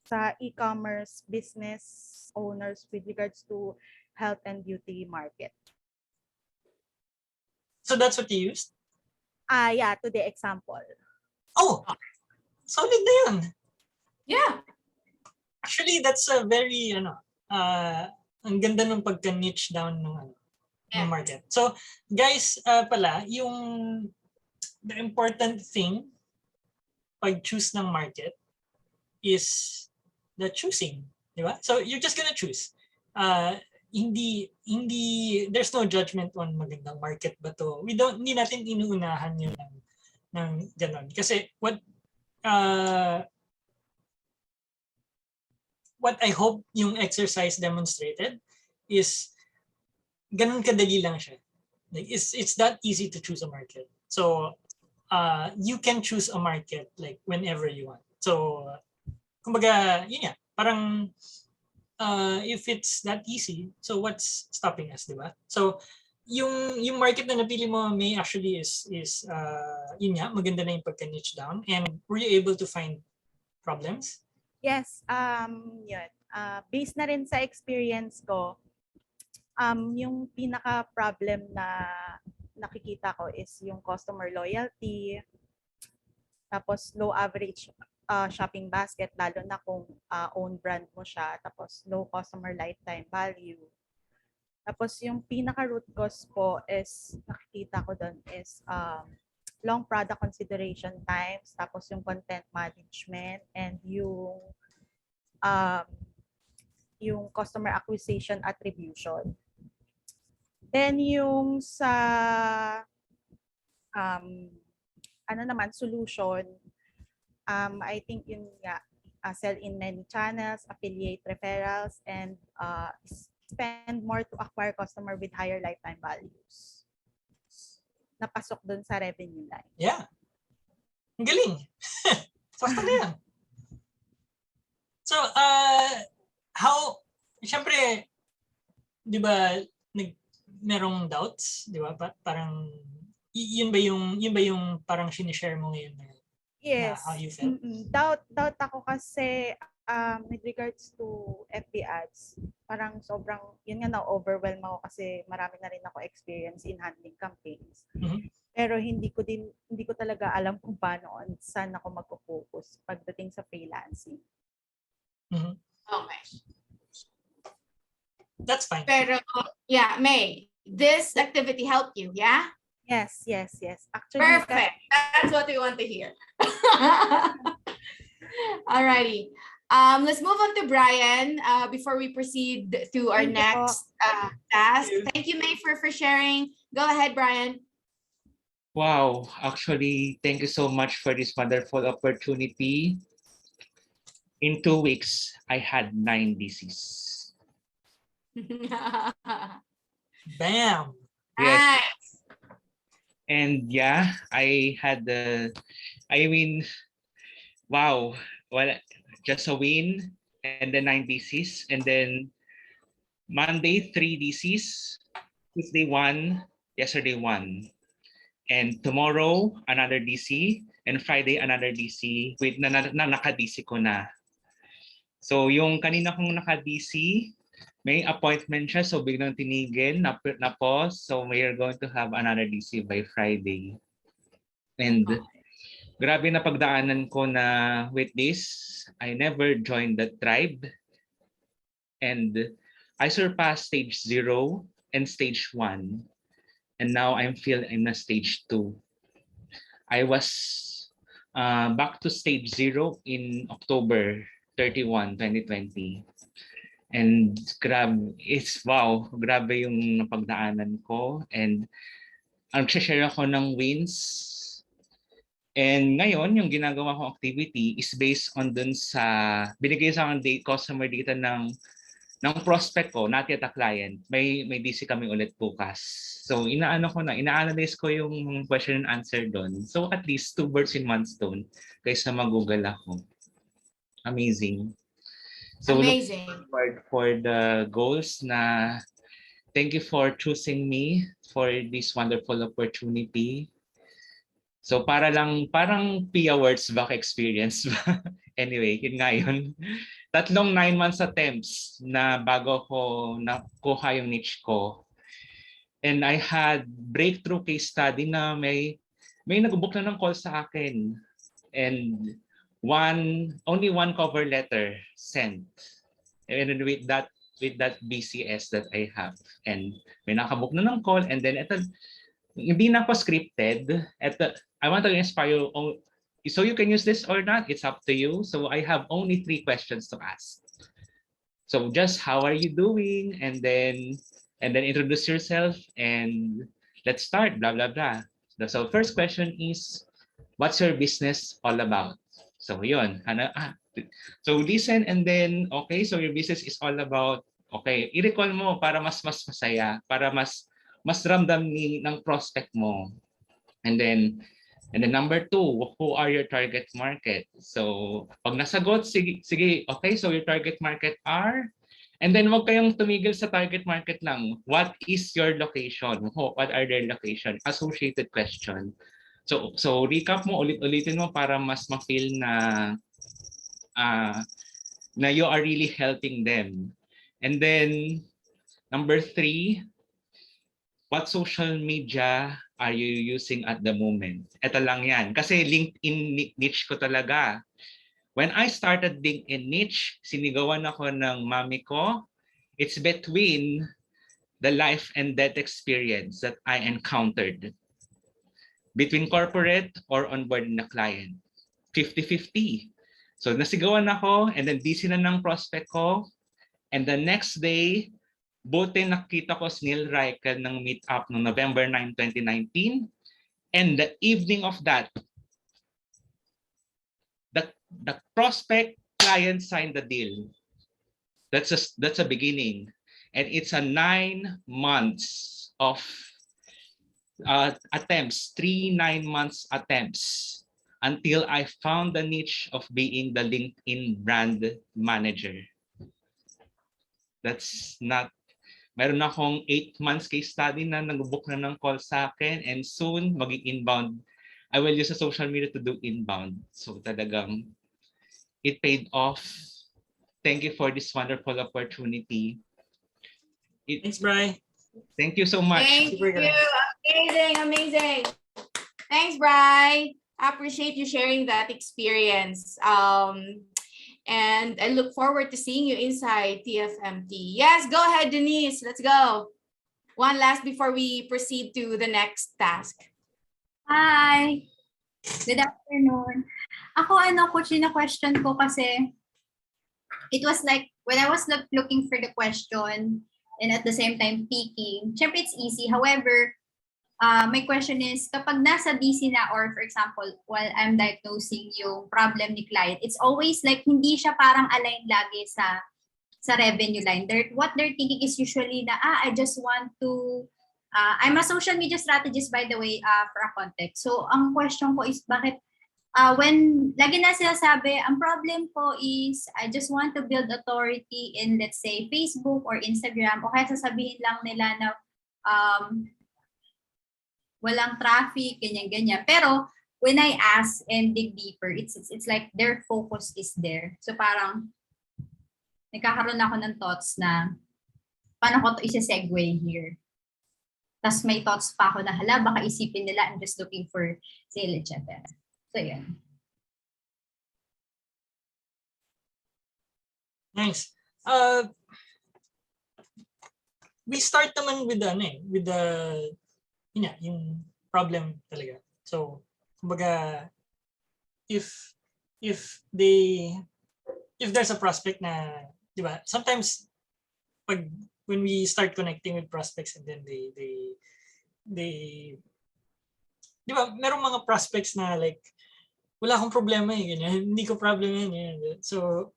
sa e-commerce business owners with regards to health and beauty market. So that's what you used? Yeah, to the example. Oh, solid na yun. Yeah. Actually, that's a very, ang ganda ng pagka-niche down ng market. So, guys, pala, the important thing pag choose ng market is the choosing, di ba? So, you're just gonna choose. Hindi there's no judgment on magandang market ba to. Hindi natin inuunahan yun ng ganon. Kasi what I hope yung exercise demonstrated is ganun kadali lang siya. Like it's that easy to choose a market. So you can choose a market like whenever you want. So kumbaga yun nga, parang if it's that easy, so what's stopping us, di ba? So, yung market na napili mo, May, actually is yun nga, maganda na yung pagka-niche down. And were you able to find problems? Yes, yun. Based na rin sa experience ko, yung pinaka-problem na nakikita ko is yung customer loyalty, tapos low average shopping basket, lalo na kung own brand mo siya, tapos low customer lifetime value. Tapos yung pinaka-root cause po is, nakikita ko doon is long product consideration times, tapos yung content management, and yung customer acquisition attribution. Then yung sa solution, I think yun nga, sell in many channels, affiliate referrals, and spend more to acquire customer with higher lifetime values. Napasok dun sa revenue line. Yeah. Ang galing. Sakto na yan. So, syempre, di ba, merong doubts, di ba? Parang, yun ba yung parang sinishare mo ngayon na Yes. how you felt? Doubt ako kasi with regards to FB ads, parang sobrang, yun nga, na-overwhelm ako kasi marami na rin ako experience in handling campaigns. Mhm. Pero hindi ko talaga alam kung paano, saan ako magpo-focus pagdating sa freelancing. Mhm. Okay. That's fine. Pero, yeah, May, this activity helped you, yeah? Yes. Actually, Perfect. That's what we want to hear. Alrighty. Let's move on to Brian before we proceed to our Thank you po. next task. Thank you. Thank you, May, for sharing. Go ahead, Brian. Wow, actually, thank you so much for this wonderful opportunity. In 2 weeks, I had 9 DCs. Bam. Yes. Nice. And yeah, I had wow, well, just a win and then 9 DCs. And then Monday, 3 DCs, Tuesday, 1, yesterday, 1. And tomorrow, another DC. And Friday, another DC with na naka-DC ko na. So yung kanina kong naka-DC, may appointment siya, so biglang tinigil, na-pause. So we are going to have another DC by Friday. And grabe na pagdaanan ko na with this, I never joined the tribe. And I surpassed stage 0 and stage 1. And now I'm still in a stage 2. I was back to stage 0 in October 31, 2020. And grabe yung napagdaanan ko. And ang share ako ng wins. And ngayon, yung ginagawa kong activity is based on dun sa binigay sa akin customer data ng prospect ko, not yet a client. May DC kami ulit bukas. So ina-analyze ko yung question and answer doon. So at least 2 birds in one stone kaysa mag-google ako. Amazing. So amazing. Looking forward for the goals na thank you for choosing me for this wonderful opportunity. So parang PIA words back experience. Anyway, yun nga yun. 3 9 months attempts na bago ko nakuha yung niche ko. And I had breakthrough case study na may nag-book na ng call sa akin. And only one cover letter sent. And then with that BCS that I have. And may nakabook na ng call, and then hindi na ako scripted. I want to inspire you. So you can use this or not, it's up to you. So I have only 3 questions to ask. So just how are you doing? And then introduce yourself and let's start, blah, blah, blah. So first question is, what's your business all about? So yun. So listen, and then, okay, so your business is all about, okay, i-recall mo para mas masaya, para mas ramdam ng prospect mo. And then number 2, who are your target market? So pag nasagot, sige, okay, so your target market are, and then wag kayong tumigil sa target market lang. What is your location? What are their location? Associated question. So recap mo, ulitin mo para mas ma-feel na you are really helping them. And then number 3, what social media are you using at the moment? Ito lang yan. Kasi LinkedIn niche ko talaga. When I started LinkedIn niche, sinigawan ako ng mami ko. It's between the life and death experience that I encountered. Between corporate or onboarding na client. 50-50. So nasigawan ako, and then busy na ng prospect ko. And the next day, buti nakita ko si Neil Reichel ng meetup noong November 9, 2019. And the evening of that, the prospect client signed the deal. That's a beginning. And it's a 9 months of attempts, 3 9-month attempts until I found the niche of being the LinkedIn brand manager. That's not, meron akong 8 months case study na nag-book na ng call sa akin, and soon maging inbound I will use the social media to do inbound. So talagang it paid off. Thank you for this wonderful opportunity. Thanks, Bri. Thank you so much. Thank you. Amazing, amazing. Thanks, Bri. I appreciate you sharing that experience. And I look forward to seeing you inside TFMT. Yes, go ahead, Denise. Let's go. One last before we proceed to the next task. Hi. Good afternoon. Ako, coach, yung question ko kasi it was like when I was looking for the question and at the same time picking, syempre it's easy. However, my question is, kapag nasa DC na or for example, while I'm diagnosing yung problem ni client, it's always like hindi siya parang align lagi sa revenue line. What they're thinking is usually na, I just want to, I'm a social media strategist by the way, for a context. So, ang question ko is bakit, when lagi na sila sabi, ang problem ko is, I just want to build authority in, let's say, Facebook or Instagram, o kaya sasabihin lang nila na, walang traffic, ganyan-ganyan. Pero, when I ask and dig deeper, it's like their focus is there. So, parang, nagkakaroon ako ng thoughts na, paano ko ito isa-segue here? Tapos may thoughts pa ako na, hala, baka isipin nila, I'm just looking for sale, etc. So, yun. Nice. We start naman with the yung problem talaga. So, kumbaga, if there's a prospect na, di ba, sometimes when we start connecting with prospects and then they di ba, merong mga prospects na like, wala akong problema ganyan. Hindi ko problem yan. So,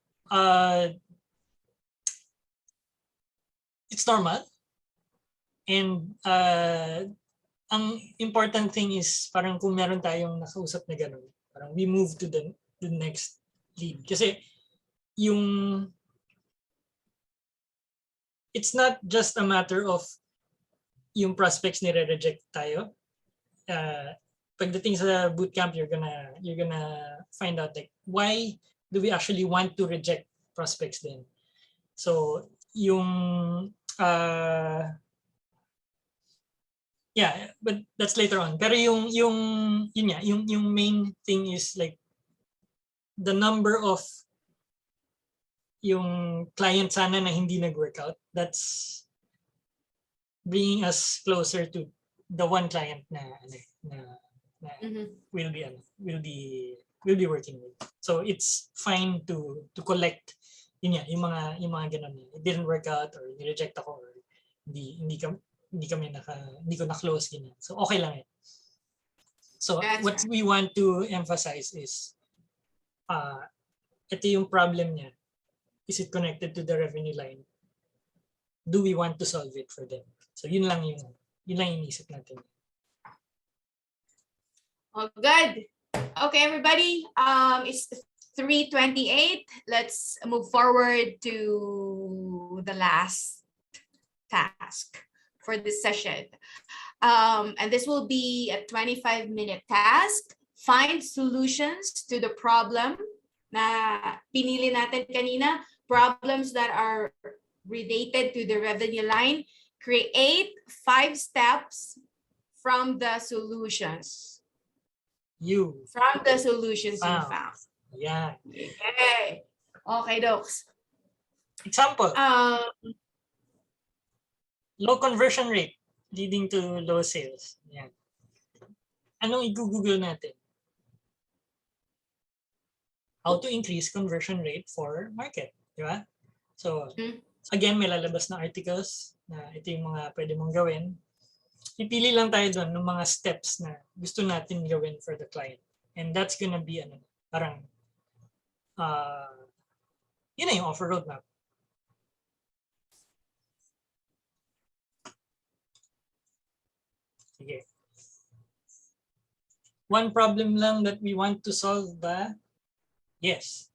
it's normal. And ang important thing is parang kung meron tayong nakausap na gano'n, parang we move to the next lead. Kasi it's not just a matter of yung prospects nire-reject tayo. Pagdating sa bootcamp, you're gonna find out like why do we actually want to reject prospects then. So yung yeah, but that's later on. Pero yung main thing is like the number of yung client sana na hindi nag-workout. That's bringing us closer to the one client na we'll be working with. So it's fine to collect yung mga ganun. It didn't work out or ni-reject ako or hindi ko na-close ganyan. So okay lang eh. So what we want to emphasize is ito yung problem niya. Is it connected to the revenue line? Do we want to solve it for them? So yun lang yung inisip natin. Oh, good. Okay, everybody. It's 3:28. Let's move forward to the last task for this session. And this will be a 25-minute task. Find solutions to the problem na pinili natin kanina, problems that are related to the revenue line. Create 5 steps from the solutions. From the solutions you found. Yeah. Okay. Okay, docs. Example. Low conversion rate leading to low sales. Yan. Anong i-google natin? How to increase conversion rate for market. Di ba? So, again, may lalabas na articles na ito yung mga pwede mong gawin. Ipili lang tayo doon ng mga steps na gusto natin gawin for the client. And that's gonna be parang yun na yung offer roadmap. Sige. One problem lang that we want to solve ba? Yes.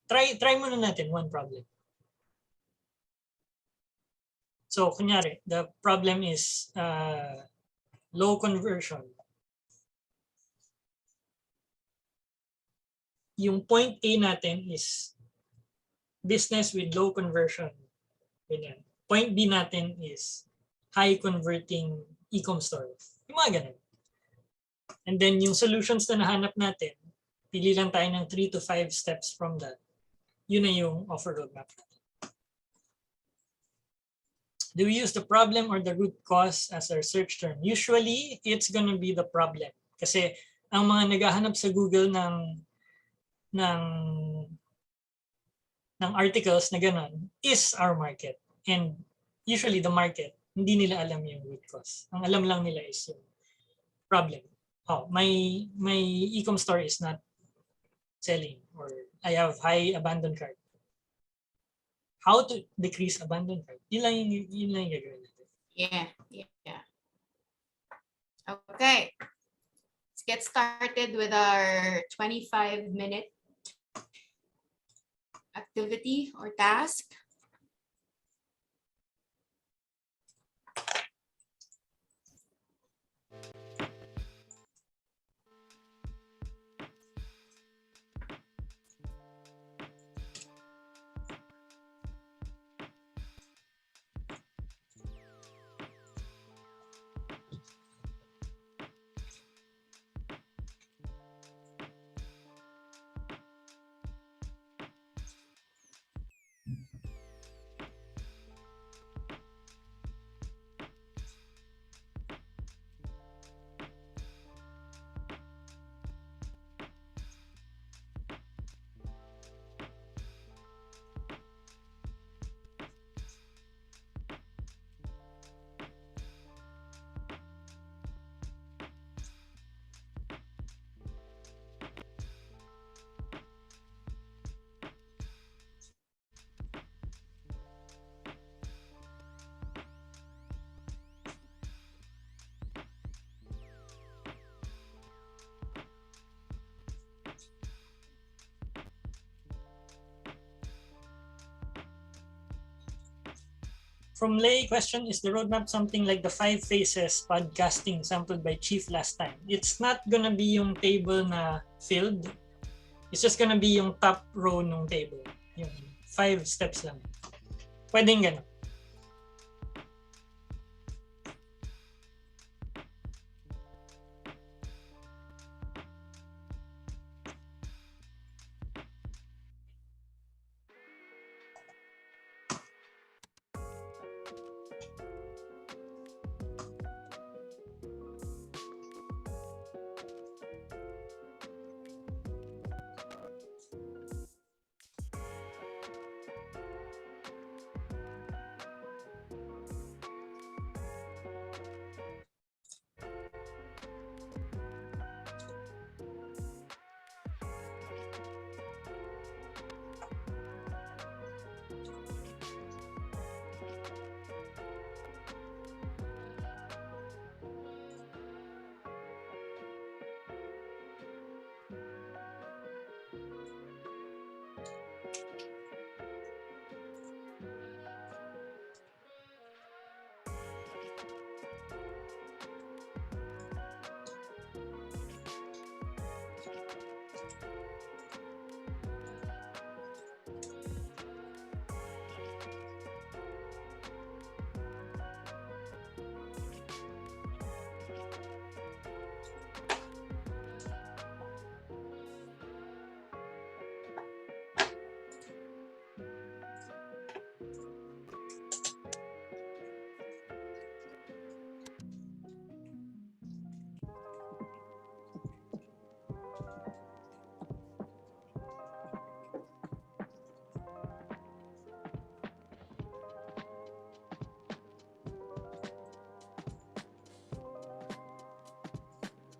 Try muna natin one problem. So, kunyari, the problem is low conversion. yung point A natin is business with low conversion. Ganyan. Point B natin is high converting e-com store. Yung mga ganun. And then yung solutions na nahanap natin, pili lang tayo ng 3 to 5 steps from that. Yun na yung offer roadmap natin. Do we use the problem or the root cause as our search term? Usually, it's gonna be the problem. Kasi ang mga naghahanap sa Google ng articles na gano'n is our market. And usually the market, hindi nila alam yung root cause. Ang alam lang nila is yung problem. Oh, my e-com store is not selling, or I have high abandoned cart. How to decrease abandoned cart? Yun lang yung gagawin natin. Yeah. Okay. Let's get started with our 25-minute activity or task. From Lay, question, is the roadmap something like the 5 phases podcasting sampled by Chief last time? It's not gonna be yung table na filled. It's just gonna be yung top row ng table. Yung 5 steps lang. Pwedeng gano'n.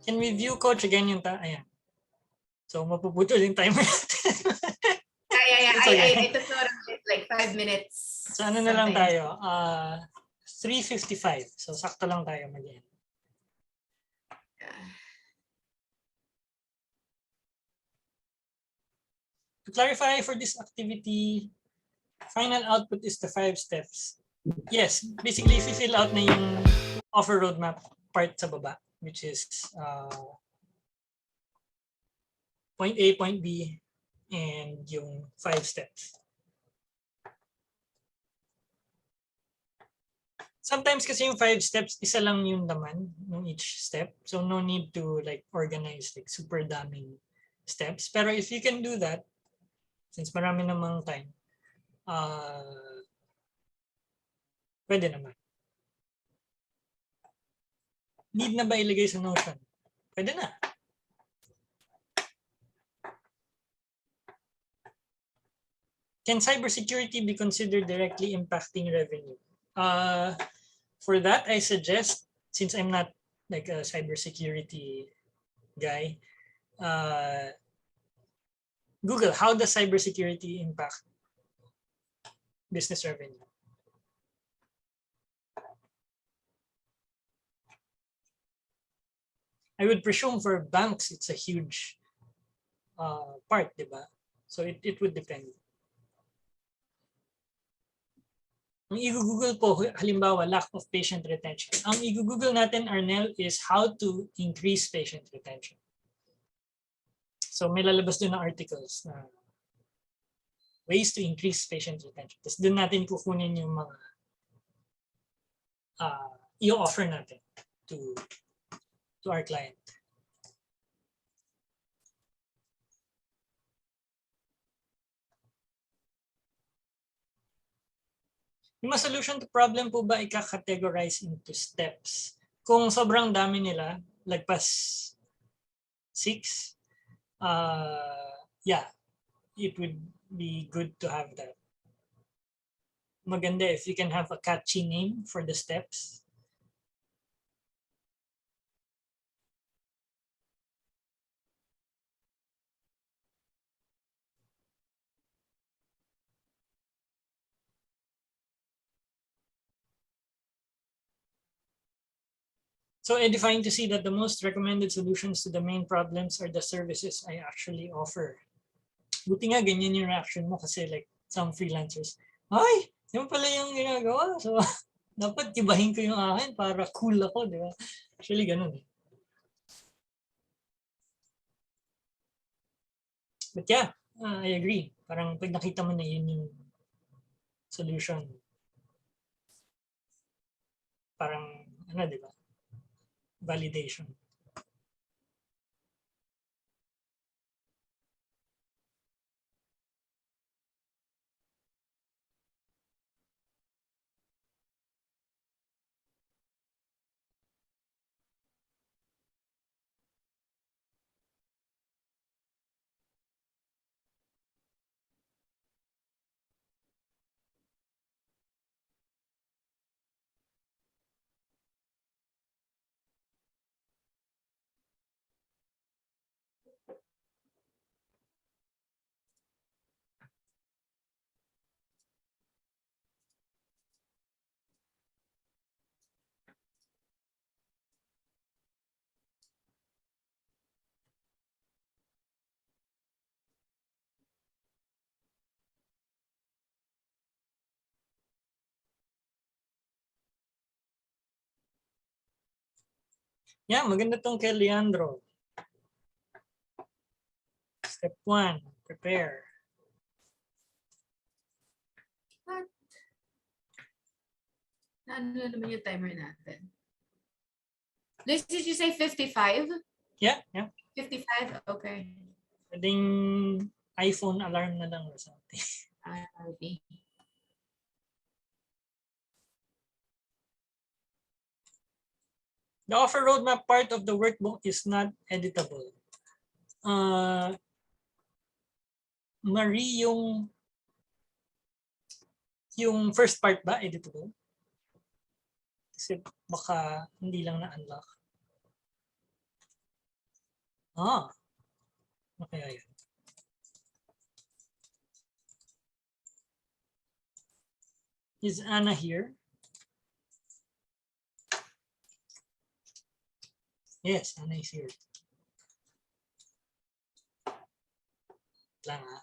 Can we view coach again yung ayan. So mapuputol yung timer natin. Yeah. It's okay. I took note of it, like 5 minutes. So ano na lang tayo? 3:55. So sakto lang tayo mag-end. To clarify for this activity, final output is the 5 steps. Yes, basically if you fill out na yung offer roadmap part sa baba, which is point A, point B, and yung 5 steps. Sometimes kasi yung 5 steps, isa lang yung laman ng each step. So no need to like organize like super daming steps. Pero if you can do that, since marami namang time, pwede naman. Need na ba ilagay sa Notion? Pwede na. Can cybersecurity be considered directly impacting revenue? For that, I suggest, since I'm not like a cybersecurity guy, Google, how does cybersecurity impact business revenue? I would presume for banks, it's a huge part, diba? So it would depend. Ang i-google po, halimbawa, lack of patient retention. Ang i-google natin, Arnel, is how to increase patient retention. So may lalabas doon na articles na ways to increase patient retention. Tapos doon natin kukunin yung mga i-offer natin to our client. Yung solution to problem po ba i-categorize into steps? Kung sobrang dami nila, lagpas 6, yeah, it would be good to have that. Maganda if you can have a catchy name for the steps. So edifying to see that the most recommended solutions to the main problems are the services I actually offer. Buti nga ganyan yung reaction mo kasi like some freelancers, ay, yun pala yung ginagawa. So dapat ibahin ko yung akin para cool ako, di ba? Actually, ganun. But yeah, I agree. Parang pag nakita mo na yun yung solution, parang ano, di ba? Validation. Yeah, maganda tong kay Leandro. Step 1, prepare. Ano na naman yung timer natin? Liz, did you say 55? Yeah. 55? Okay. Pwedeng iPhone alarm na lang or something. Okay. The offer roadmap part of the workbook is not editable. Marie, yung first part ba editable? Kasi baka hindi lang na-unlock. Okay, yun. Is Anna here? Yes, Anna is here. Lang ha.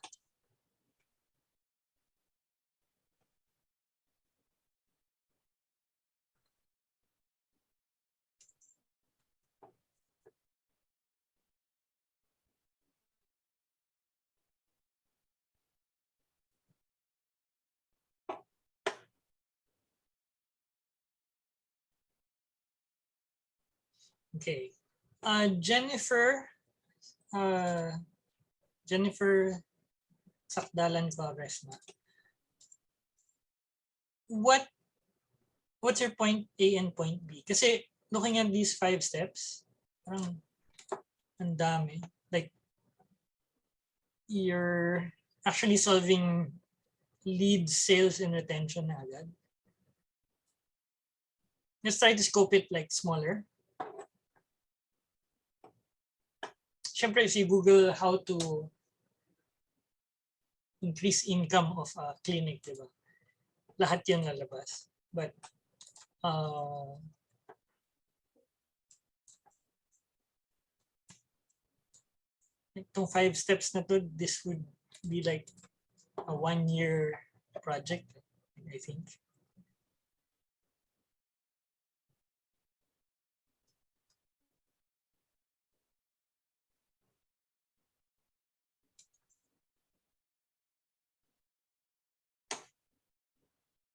Okay. Jennifer, Jennifer Sakdalan Torres na. What's your point A and point B? Kasi looking at these 5 steps, parang ang dami. Like, you're actually solving lead sales and retention na agad. Let's try to scope it like smaller. Siyempre, if you Google how to increase income of a clinic, diba? Lahat yan lalabas. But itong 5 steps na to, this would be like a 1-year project, I think.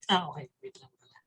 Okay. Wait lang pala.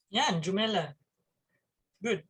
Yan, Jumela. Good.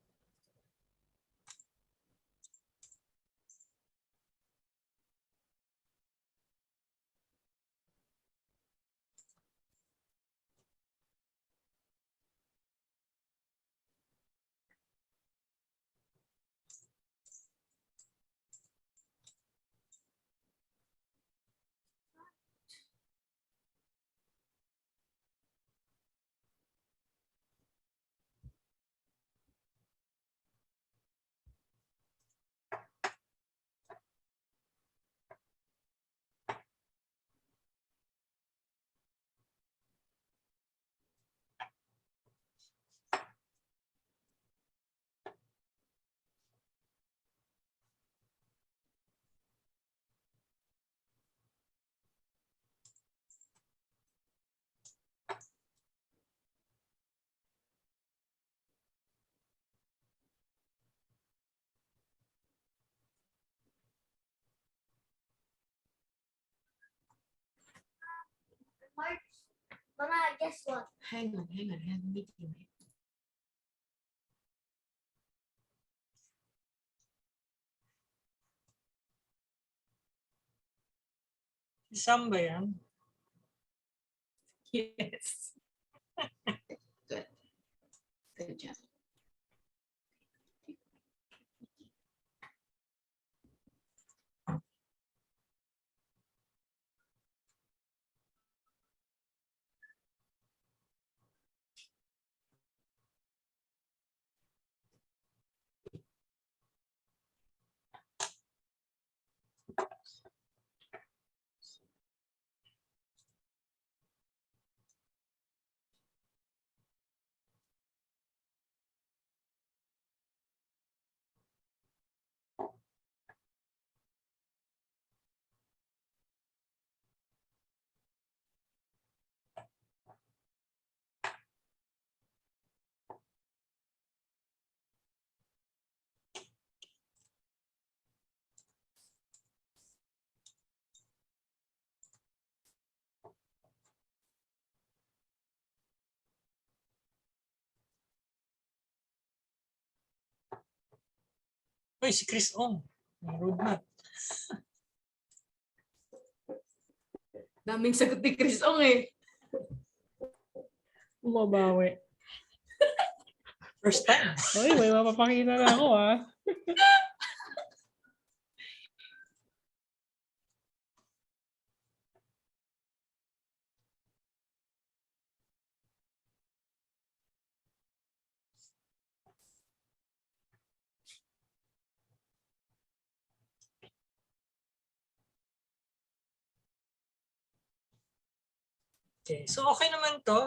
Mama, guess what? Hang on. I have a meeting. Isang ba yan? Yes. Good. Good job. Uy, si Chris Ong. May roadmap. Daming sagot ni Chris Ong eh. Bumabawi. First time. Uy, may mapapakita na ako Okay, so okay naman to.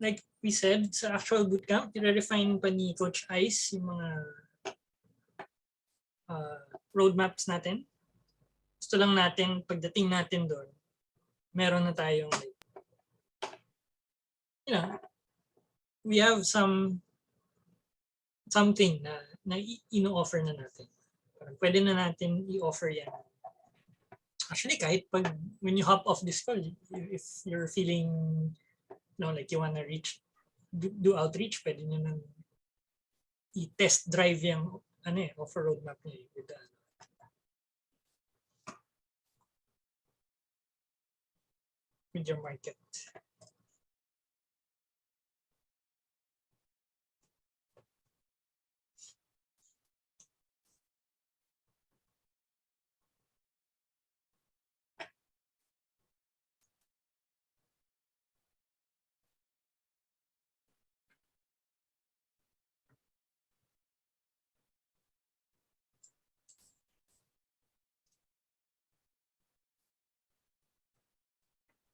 Like we said, sa actual bootcamp, i-refine pa ni Coach Ice yung mga roadmaps natin. Gusto lang natin, pagdating natin doon, meron na tayong, like, you know, we have something na ino-offer na natin. Parang pwede na natin i-offer yan. Actually, kahit when you hop off this call, if you're feeling, like you wanna do outreach, pwede nyo nang i-test drive yung offer roadmap niya with your market.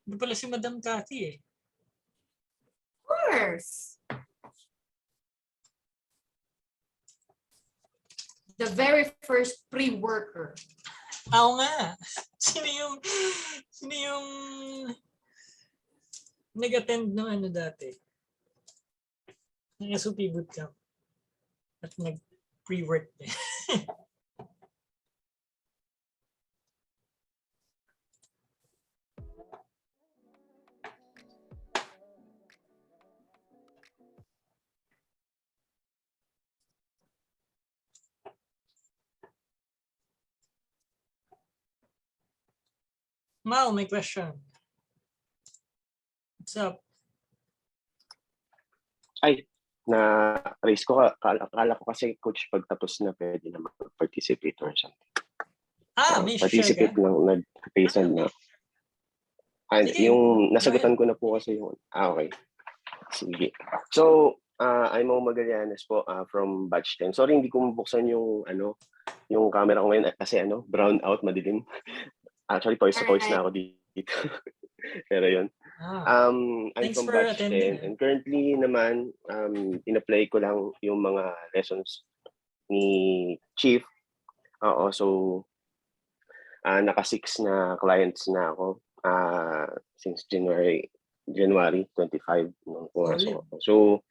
Hindi pala si Madam Cathy eh. Of course. The very first pre-worker. Oo nga. Sino yung nag-attend ng dati? Ng SOP bootcamp. At nag-pre-work din. Mal, may question. What's up? Ay, na-raise ko. Akala ko kasi, coach, pag tapos na, pwede na mag-participate or something. May participate share ka? ng nag-paysan na. And Sige, yung nasagutan ko na po kasi yung, okay. Sige. So, I'm Mo Magallanes po from batch 10. Sorry, hindi ko mabuksan yung camera ko ngayon kasi brown out, madilim. Actually, poise na ako dito. Pero yun. I'm Thanks from for batch 10 and currently naman, in-apply ko lang yung mga lessons ni Chief. So, naka-6 na clients na ako since January 25 nung pumasok ako.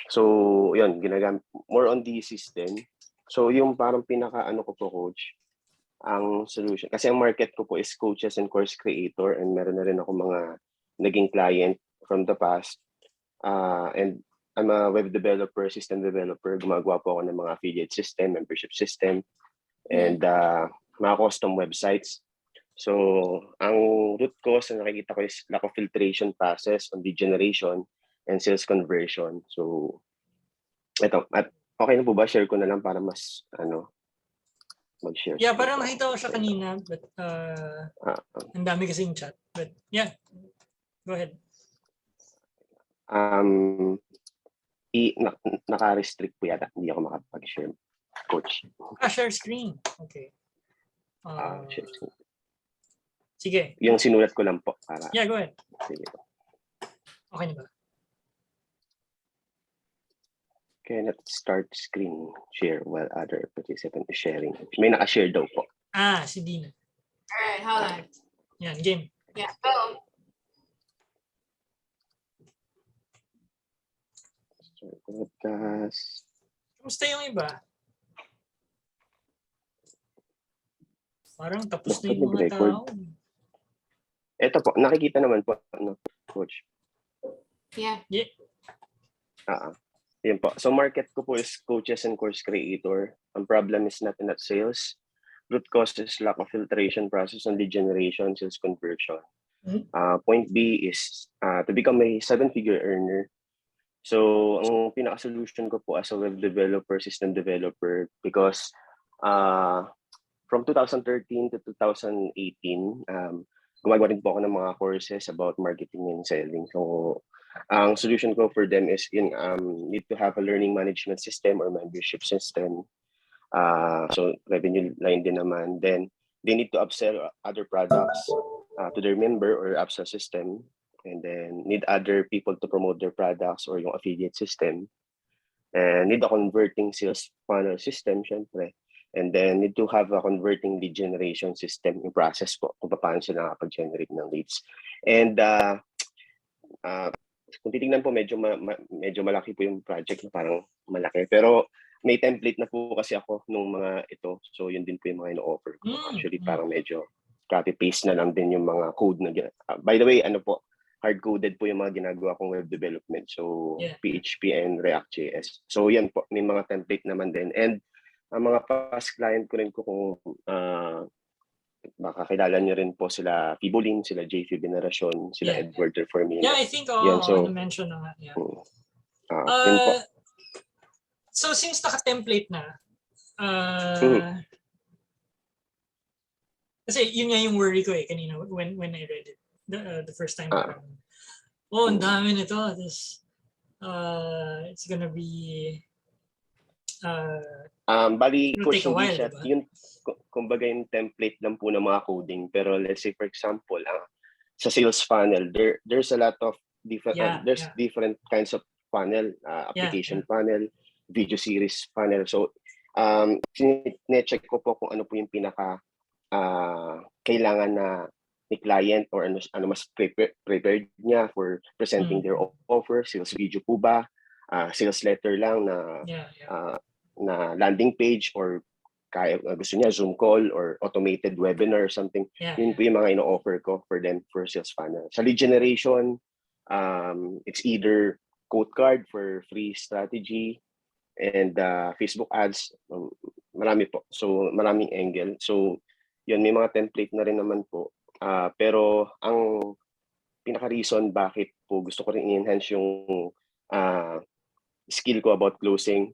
So, yun, ginagamit more on the system. So, yung parang pinaka ko po, coach, ang solution. Kasi ang market ko po is coaches and course creator and meron na rin ako mga naging client from the past. And I'm a web developer, system developer. Gumagawa po ako ng mga affiliate system, membership system, and mga custom websites. So, ang root cause na nakikita ko is lack of filtration process on lead generation and sales conversion. So, ito. At okay na po ba? Share ko na lang para mas, mag-share. Yeah, parang nakita ko siya kanina, but ang dami kasing chat. But yeah, go ahead. Naka-restrict po yata. Hindi ako makapag-share, coach. Share screen. Okay. Share screen. Sige. Yung sinulat ko lang po. Yeah, go ahead. Sige po. Okay na ba? Cannot start screen share while other participant is sharing. May naka-share daw po. Si Dina. Alright, hold on. Yan, game. Yeah, go. Podcast. Kamusta yung iba? Parang tapos na yung mga tao. Ito po, nakikita naman po, coach. Yeah. Yun po. So market ko po is coaches and course creator. Ang problem is not in that sales. Root cause is lack of filtration process and lead generation, sales conversion. Point B is to become a 7-figure earner. So ang pinaka-solution ko po as a web developer, system developer, because from 2013 to 2018, gumagawa din po ako ng mga courses about marketing and selling. So ang solution ko for them is need to have a learning management system or membership system. So revenue line din naman. Then they need to upsell other products. to their member or upsell system, and then need other people to promote their products or yung affiliate system, and need a converting sales funnel system, syempre. And then need to have a converting lead generation system in process po kung paano sila nakapag-generate ng leads. And kung titingnan po, medyo malaki po yung project, na parang malaki. Pero may template na po kasi ako nung mga ito. So yun din po yung mga ino-offer ko. Actually, parang medyo copy-paste na lang din yung mga code na by the way, hard-coded po yung mga ginagawa kong web development. So PHP and React.js. So yan po, may mga template naman din. And ang mga past client ko rin ko, kung baka kilala nyo rin po sila Fibolin, sila JF Veneracion, sila Edward Reformina. Yeah, I think mention na nga. Yeah. Yun po. So since naka-template na, kasi yun nga yung worry ko kanina when I read it the first time. Ang dami nito. It's gonna be bali it'll coach, take a while, siya, diba? yun, kumbaga yung template lang po ng mga coding. Pero let's say for example, sa sales funnel, there's a lot of different different kinds of funnel, application funnel, video series funnel. So ne-check ko po kung ano po yung pinaka kailangan na ni client, or ano mas prepared niya for presenting their offer. Sales video po ba, sales letter lang na landing page, or kaya gusto niya Zoom call or automated webinar or something. Yun po yung mga ino-offer ko for them for sales funnel. Sa lead generation, it's either quote card for free strategy and Facebook ads. Marami po. So maraming angle. So yun, may mga template na rin naman po. Pero ang pinaka-reason bakit po gusto ko rin i-enhance yung skill ko about closing,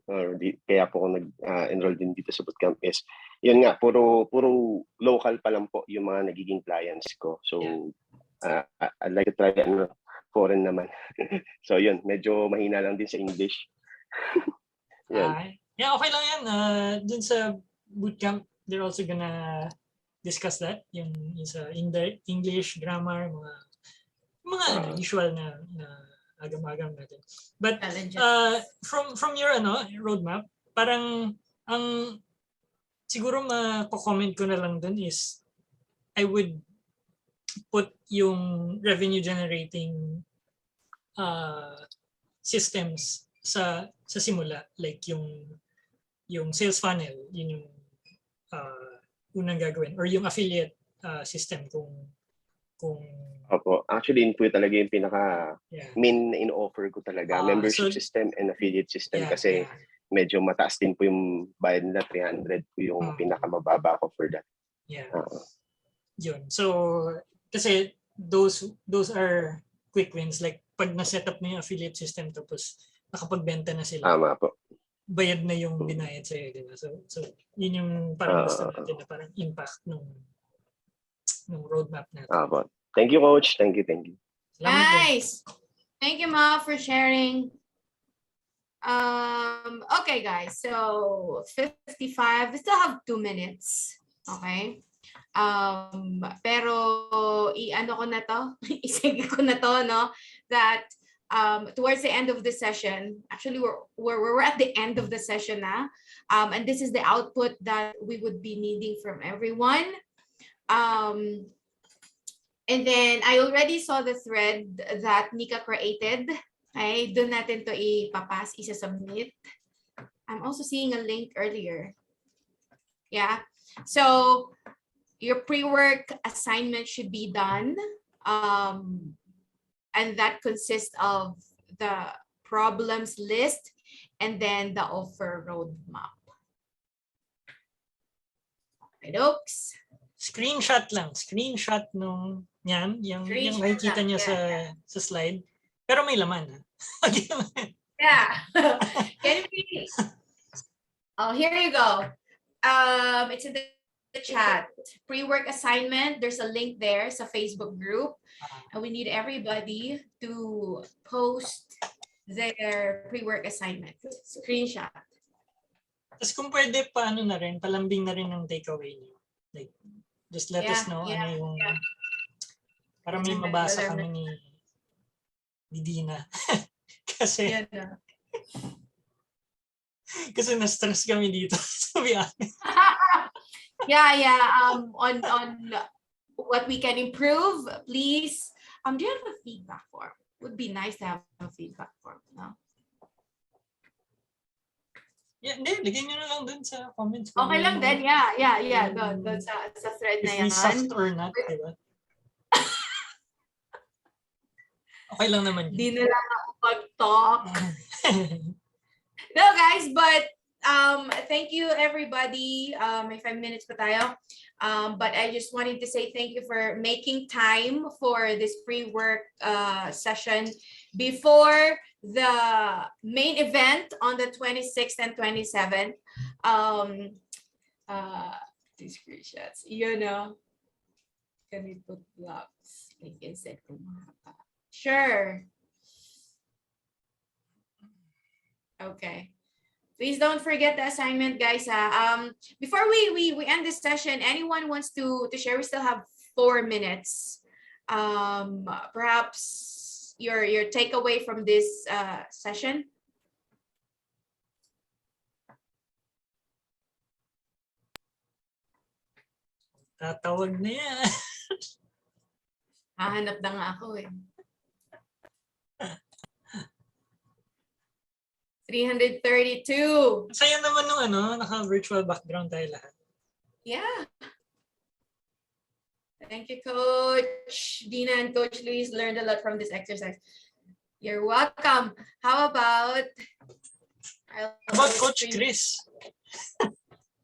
kaya po ako nag-enroll din dito sa bootcamp, is yun nga, puro local pa lang po yung mga nagiging clients ko. So I'd like to try foreign naman. So yun, medyo mahina lang din sa English. Yeah, okay lang yan. Dun sa bootcamp, they're also gonna discuss that, yung sa English, grammar, mga usual na agam-agam natin. But from your roadmap, parang ang siguro ma-comment ko na lang dun is I would put yung revenue generating systems sa simula, like yung sales funnel, yun yung unang gagawin, or yung affiliate system kung Opo. Actually, yun po talaga yung pinaka main na in-offer ko talaga. Membership system and affiliate system, kasi medyo mataas din po yung bayad nila, 300 po yung pinakamababa ko for that. Yun. So, kasi those are quick wins. Like, pag na-set up na yung affiliate system, tapos nakapagbenta na sila. Tama po. Bayad na yung binayad sa'yo, di ba? So yun yung parang gusto natin na parang impact ng roadmap natin. Thank you, Coach. Thank you. Nice. Thank you, Ma, for sharing. Okay, guys. So 55. We still have 2 minutes. Okay. Pero i-ano ko na to, isige ko na to, no? That towards the end of the session, actually we're at the end of the session now, and this is the output that we would be needing from everyone. And then I already saw the thread that Nika created. Okay, doon natin to ipapas, isa-submit. I'm also seeing a link earlier. Yeah, so your pre-work assignment should be done. And that consists of the problems list and then the offer roadmap. Okay, dokes. Screenshot nung yan, yung makikita niya sa slide. Pero may laman. Yeah. Can we? Oh, here you go. It's in the chat. Pre-work assignment. There's a link there sa Facebook group. And we need everybody to post their pre-work assignment. Screenshot. Tapos kung pwede, paano na rin, palambing na rin ng takeaway niyo. Like, just let us know ano yung Para may mabasa kami ni Dina. Kasi Yan na. kasi na-stress kami dito, to be honest. Yeah. On what we can improve, please. Do you have a feedback form? Would be nice to have a feedback form, no? Yeah, hindi, lagyan nyo na lang dun sa comments. Okay lang din, yeah. Doon sa thread na If we yan. sucked or not, diba? Okay lang naman yun. Di na lang ako mag-talk. No, guys, but thank you, everybody. May 5 minutes pa tayo. But I just wanted to say thank you for making time for this pre-work session before the main event on the 26th and 27th. These screenshots, can we put blocks? Like insert ko mga. Sure. Okay. Please don't forget the assignment, guys. Before we end this session, anyone wants to share? We still have 4 minutes. Perhaps your takeaway from this session. Tatawag na yan. Hahanap na nga ako eh. 332. Saya naman nung naka-virtual background tayo lahat. Yeah. Thank you, Coach Dina and Coach Luis. Learned a lot from this exercise. You're welcome. How about Coach Chris?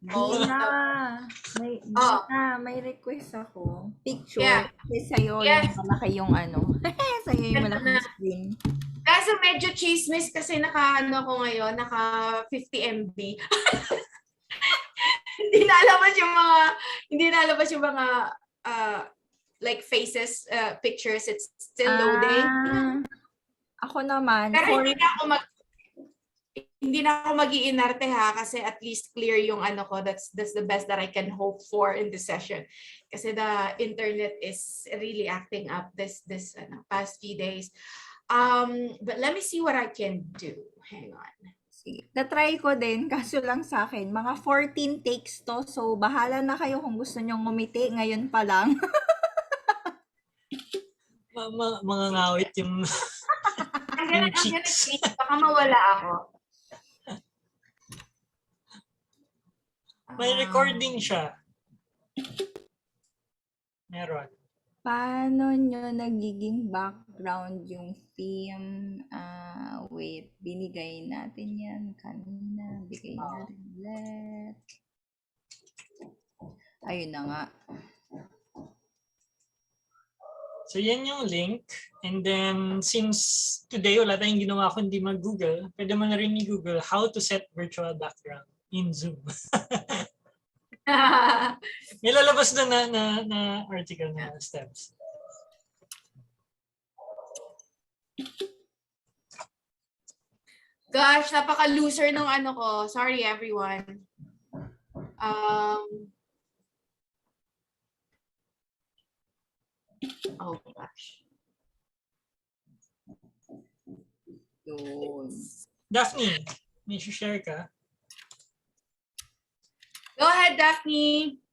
Dina, may request ako. Picture. Yeah. Kasi sa'yo yung malaki yung sa'yo yung malaking screen. Kaso medyo chismis kasi naka 50 MB. Hindi nalabas yung mga like faces, pictures. It's still loading. Ako naman. Pero hindi na ako mag-iinarte ha kasi at least clear yung ko. That's the best that I can hope for in this session. Kasi the internet is really acting up this past few days. But let me see what I can do. Hang on. Na-try ko din, kaso lang sa akin, mga 14 takes to, so bahala na kayo kung gusto nyong ngumiti, ngayon pa lang. Mga ngawit yung I'm gonna see, baka mawala ako. May recording siya. Meron. Paano nyo nagiging background yung theme? Wait, binigay natin yan kanina. Bigay natin ulit. Ayun na nga. So yan yung link. And then since today wala tayong ginawa kundi mag-Google, pwede mo na rin i-Google how to set virtual background in Zoom. May lalabas na article na steps. Gosh, napaka-loser nung ko. Sorry, everyone. Oh gosh. Daphne, may share ka? Go ahead, Daphne.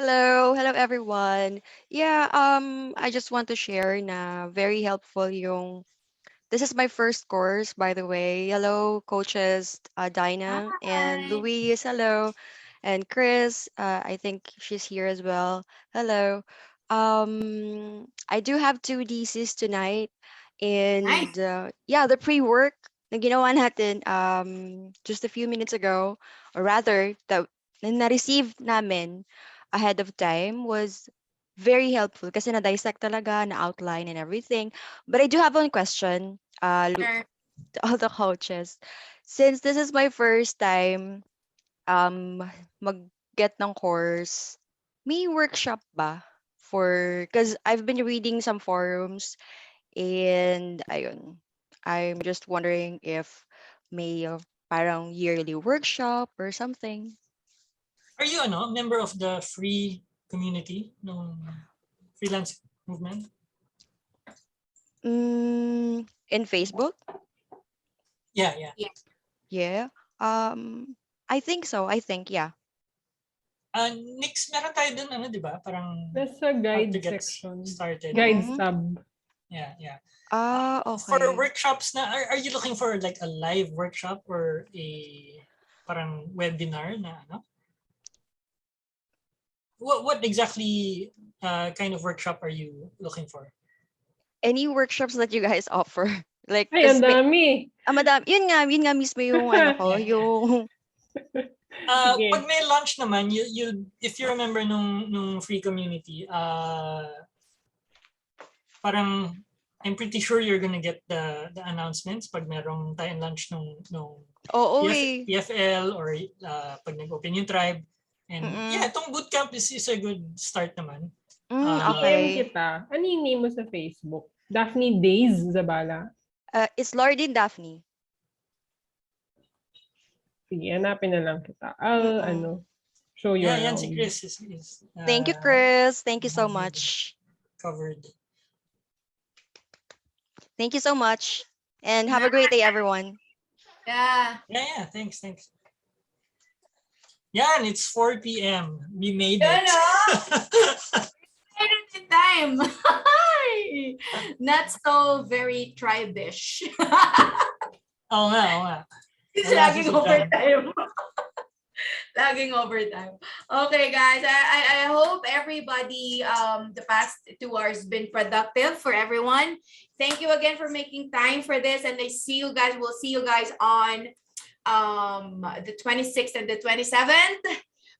Hello everyone. Yeah, I just want to share na very helpful yung this is my first course, by the way. Hello, coaches Dinah and Louise. Hello, and Chris. I think she's here as well. Hello. I do have 2 theses tonight, and yeah, the pre-work na ginawa natin just a few minutes ago, or rather, that na-receive namin ahead of time was very helpful kasi na-dissect talaga, na-outline and everything. But I do have one question Sure. to all the coaches. Since this is my first time mag-get ng course, may workshop ba? Because I've been reading some forums and ayun, I'm just wondering if may parang yearly workshop or something. Are you member of the free community ng freelance movement? In Facebook? Yeah. Yeah. I think so. I think, yeah. Nix, meron tayo dun, ano, di ba? Parang Nasa how guide to get section. started. Guides Mhm. tab. Yeah. Okay. For workshops na, are you looking for like a live workshop or a parang webinar na ano? What exactly kind of workshop are you looking for? Any workshops that you guys offer? Like, Ay, ang dami. madami. Yun nga mismo yung ano ko, yung... Sige. Pag may launch naman, you if you remember nung free community, parang I'm pretty sure you're gonna get the announcements pag merong tayong lunch nung Oo eh. PFL or pag nag-open yung tribe. And Mm-mm. yeah, itong bootcamp is a good start naman. PM kita. Ano yung name mo sa Facebook? Daphne Days, Zabala? It's Lordin Daphne. Sige, hanapin na lang kita. I'll, show you Yeah, yan around. si Chris is Thank you, Chris. Thank you so much. covered. Thank you so much. And have a great day, everyone. Yeah. Yeah, thanks. Yan, it's 4 p.m. We made it. Made it in time. Not so very tribe-ish. Oo nga. Laging overtime. Laging overtime. Okay, guys. I hope everybody the past 2 hours been productive for everyone. Thank you again for making time for this, and we'll see you guys on the 26th and the 27th.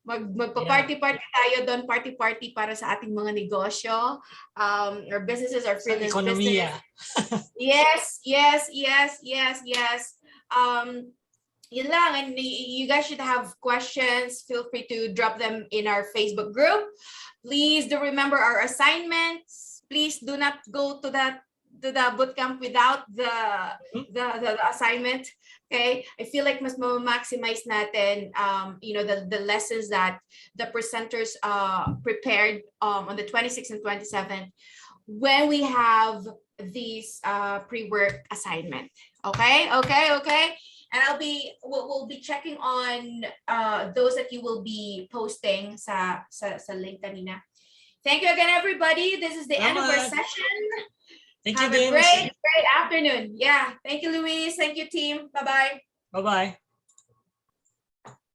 Magpa-party-party tayo doon, party-party para sa ating mga negosyo, our businesses, our freelance business. Yes. Yun lang, and you guys should have questions. Feel free to drop them in our Facebook group. Please do remember our assignments. Please do not go to the bootcamp without the assignment. Okay, I feel like mas maximize natin the lessons that the presenters prepared on the 26th and 27th when we have these pre-work assignment. Okay. And we'll be checking on those that you will be posting sa link kanina. Thank you again, everybody. This is the end of our session. Thank you, Have a Vince. great afternoon. Yeah. Thank you, Luis. Thank you, team. Bye-bye. Bye-bye.